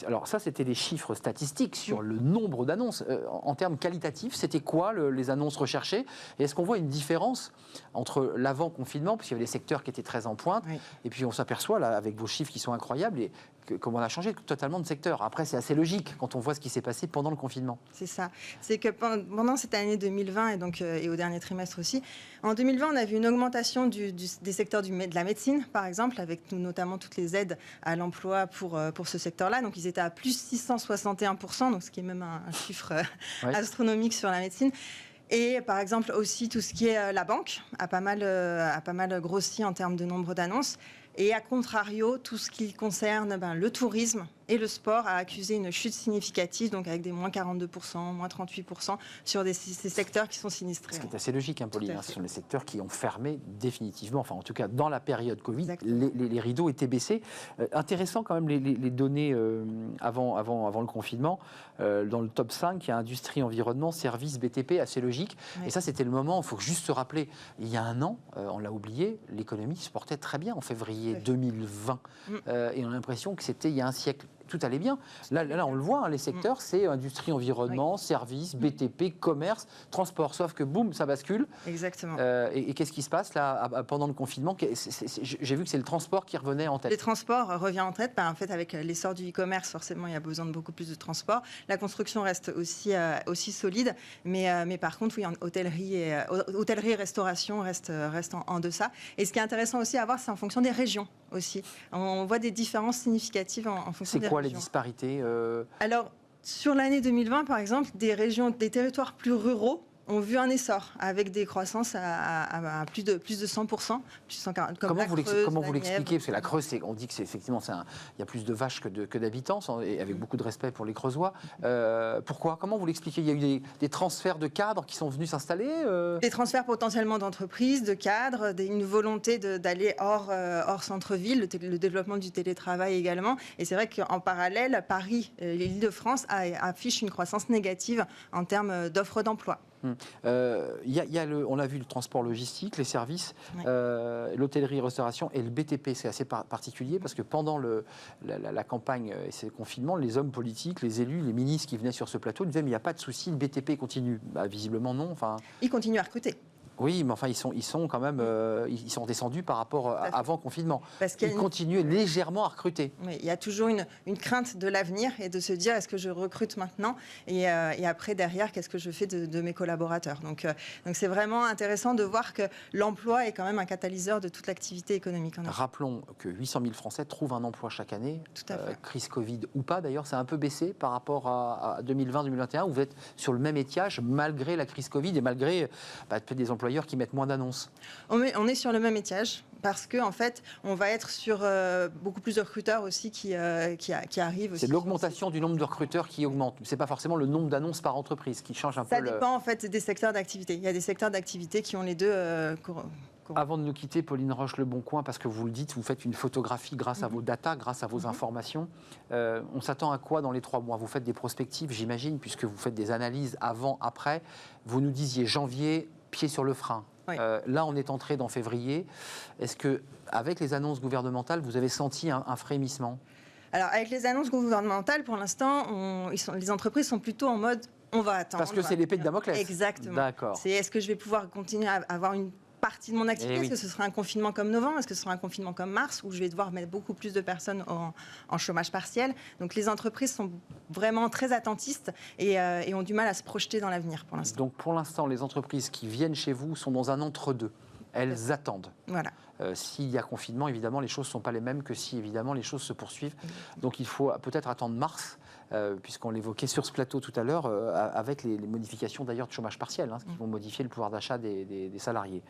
A: Alors ça, c'était les chiffres statistiques sur le nombre d'annonces. En termes qualitatifs, c'était quoi les annonces recherchées? Et est-ce qu'on voit une différence entre l'avant-confinement, puisqu'il y avait des secteurs qui étaient très en pointe,
G: Oui.
A: et puis on s'aperçoit, là, avec vos chiffres qui sont incroyables, et comment on a changé totalement de secteur. Après, c'est assez logique quand on voit ce qui s'est passé pendant le confinement.
G: C'est ça. C'est que pendant cette année 2020 et au dernier trimestre aussi, en 2020, on a vu une augmentation des secteurs de la médecine, par exemple, avec notamment toutes les aides à l'emploi pour ce secteur-là. Donc, ils étaient à plus 661%, donc ce qui est même un chiffre astronomique sur la médecine. Et par exemple aussi tout ce qui est la banque a pas mal grossi en termes de nombre d'annonces. Et à contrario, tout ce qui concerne le tourisme et le sport a accusé une chute significative, donc avec des moins 42%, moins 38% sur ces secteurs qui sont sinistrés.
A: Ce qui est assez logique, Pauline. Ce sont les secteurs qui ont fermé définitivement, enfin en tout cas dans la période Covid, les rideaux étaient baissés. Intéressant quand même les données avant le confinement. Dans le top 5, il y a industrie, environnement, services, BTP, assez logique. Oui. Et ça, c'était le moment, il faut juste se rappeler, il y a un an, on l'a oublié, l'économie se portait très bien en février 2020. Et on a l'impression que c'était il y a un siècle. Tout allait bien. Là, on le voit, les secteurs, c'est industrie, environnement, services, BTP, commerce, transport. Sauf que, boum, ça bascule.
G: Exactement.
A: Et qu'est-ce qui se passe là pendant le confinement? J'ai vu que c'est le transport qui revenait en tête.
G: Les transports revient en tête. En fait, avec l'essor du e-commerce, forcément, il y a besoin de beaucoup plus de transport. La construction reste aussi solide. Mais par contre, oui, hôtellerie et restauration restent en deçà. Et ce qui est intéressant aussi à voir, c'est en fonction des régions aussi. On voit des différences significatives en fonction des régions.
A: Les disparités
G: Alors, sur l'année 2020, par exemple, des territoires plus ruraux ont vu un essor avec des croissances à plus de 100%, plus 140.
A: Comment vous l'expliquez? Parce que la Creuse, on dit que c'est effectivement, il y a plus de vaches que d'habitants, et avec beaucoup de respect pour les Creusois. Pourquoi? Comment vous l'expliquez? Il y a eu des transferts de cadres qui sont venus s'installer
G: Des transferts potentiellement d'entreprises, de cadres, une volonté d'aller hors centre-ville, le développement du télétravail également. Et c'est vrai qu'en parallèle, Paris et l'Île-de-France affichent une croissance négative en termes d'offres d'emploi.
A: On a vu le transport logistique, les services, l'hôtellerie, restauration et le BTP. C'est assez particulier parce que pendant la campagne et ces confinements, les hommes politiques, les élus, les ministres qui venaient sur ce plateau disaient mais il n'y a pas de souci, le BTP continue. Visiblement non.
G: Ils continuent à recruter.
A: Oui, mais enfin, ils sont quand même ils sont descendus par rapport à avant confinement.
G: Parce
A: ils continuent légèrement à recruter.
G: Oui, il y a toujours une crainte de l'avenir et de se dire est-ce que je recrute maintenant et après, derrière, qu'est-ce que je fais de mes collaborateurs. Donc c'est vraiment intéressant de voir que l'emploi est quand même un catalyseur de toute l'activité économique.
A: Rappelons que 800 000 Français trouvent un emploi chaque année.
G: Tout à fait.
A: Crise Covid ou pas, d'ailleurs, c'est un peu baissé par rapport à 2020-2021, où vous êtes sur le même étiage malgré la crise Covid et malgré peut-être des employeurs qui mettent moins d'annonces.
G: On est sur le même étiage parce que en fait, on va être sur beaucoup plus de recruteurs aussi qui arrivent.
A: C'est l'augmentation du nombre de recruteurs qui augmente. C'est pas forcément le nombre d'annonces par entreprise qui change un peu.
G: Ça dépend en fait des secteurs d'activité. Il y a des secteurs d'activité qui ont les deux.
A: Avant de nous quitter, Pauline Roche, Le Bon Coin, parce que vous le dites, vous faites une photographie grâce à vos datas, grâce à vos informations. On s'attend à quoi dans les 3 mois? Vous faites des prospectives, j'imagine, puisque vous faites des analyses avant, après. Vous nous disiez janvier, pied sur le frein.
G: Oui.
A: Là, on est entré dans février. Est-ce que, avec les annonces gouvernementales, vous avez senti un frémissement?
G: Alors, avec les annonces gouvernementales, pour l'instant, les entreprises sont plutôt en mode on va attendre.
A: Parce que c'est l'épée de Damoclès.
G: Exactement.
A: D'accord.
G: C'est est-ce que je vais pouvoir continuer à avoir une partie de mon activité?
A: Oui.
G: Est-ce que ce sera un confinement comme novembre? Est-ce que ce sera un confinement comme mars où je vais devoir mettre beaucoup plus de personnes en chômage partiel? Donc les entreprises sont vraiment très attentistes et ont du mal à se projeter dans l'avenir pour l'instant.
A: Donc pour l'instant, les entreprises qui viennent chez vous sont dans un entre-deux. Elles attendent.
G: Voilà.
A: S'il y a confinement, évidemment, les choses ne sont pas les mêmes que si, évidemment, les choses se poursuivent. Donc il faut peut-être attendre mars, puisqu'on l'évoquait sur ce plateau tout à l'heure, avec les modifications d'ailleurs de chômage partiel, qui vont modifier le pouvoir d'achat des salariés.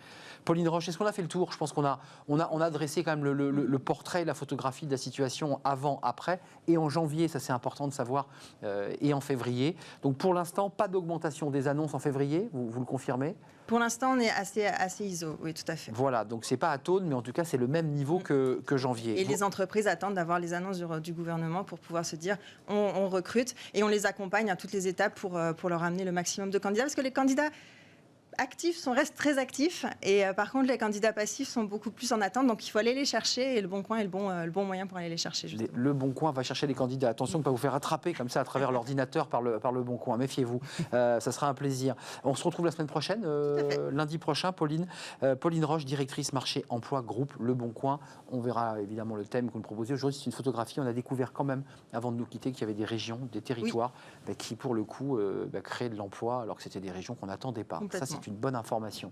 A: Pauline Roche, est-ce qu'on a fait le tour? Je pense qu'on a dressé quand même le portrait, la photographie de la situation avant, après, et en janvier, ça c'est important de savoir, et en février. Donc pour l'instant, pas d'augmentation des annonces en février, vous le confirmez?
G: Pour l'instant, on est assez ISO, oui, tout à fait.
A: Voilà, donc c'est pas atone, mais en tout cas, c'est le même niveau que janvier.
G: Et les entreprises attendent d'avoir les annonces du gouvernement pour pouvoir se dire on recrute et on les accompagne à toutes les étapes pour leur amener le maximum de candidats. Parce que les candidats actifs restent très actifs et par contre les candidats passifs sont beaucoup plus en attente, donc il faut aller les chercher et Le Bon Coin est le bon moyen pour aller les chercher.
A: Le Bon Coin va chercher les candidats. Attention de ne pas vous faire attraper comme ça à travers l'ordinateur par le Bon Coin, méfiez-vous, ça sera un plaisir. On se retrouve la semaine prochaine, lundi prochain, Pauline Roche, directrice marché emploi groupe Le Bon Coin. On verra évidemment le thème que vous nous proposez. Aujourd'hui c'est une photographie, on a découvert quand même avant de nous quitter qu'il y avait des régions, des territoires qui pour le coup créaient de l'emploi alors que c'était des régions qu'on n'attendait pas. Ça c'est une bonne information.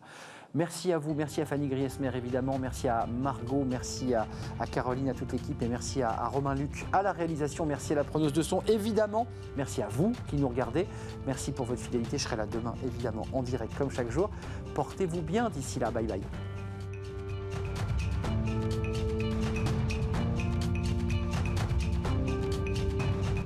A: Merci à vous, merci à Fanny Griesmer évidemment, merci à Margot, merci à Caroline, à toute l'équipe et merci à Romain Luc à la réalisation, merci à la preneuse de son évidemment, merci à vous qui nous regardez, merci pour votre fidélité, je serai là demain évidemment en direct comme chaque jour. Portez-vous bien d'ici là, bye bye.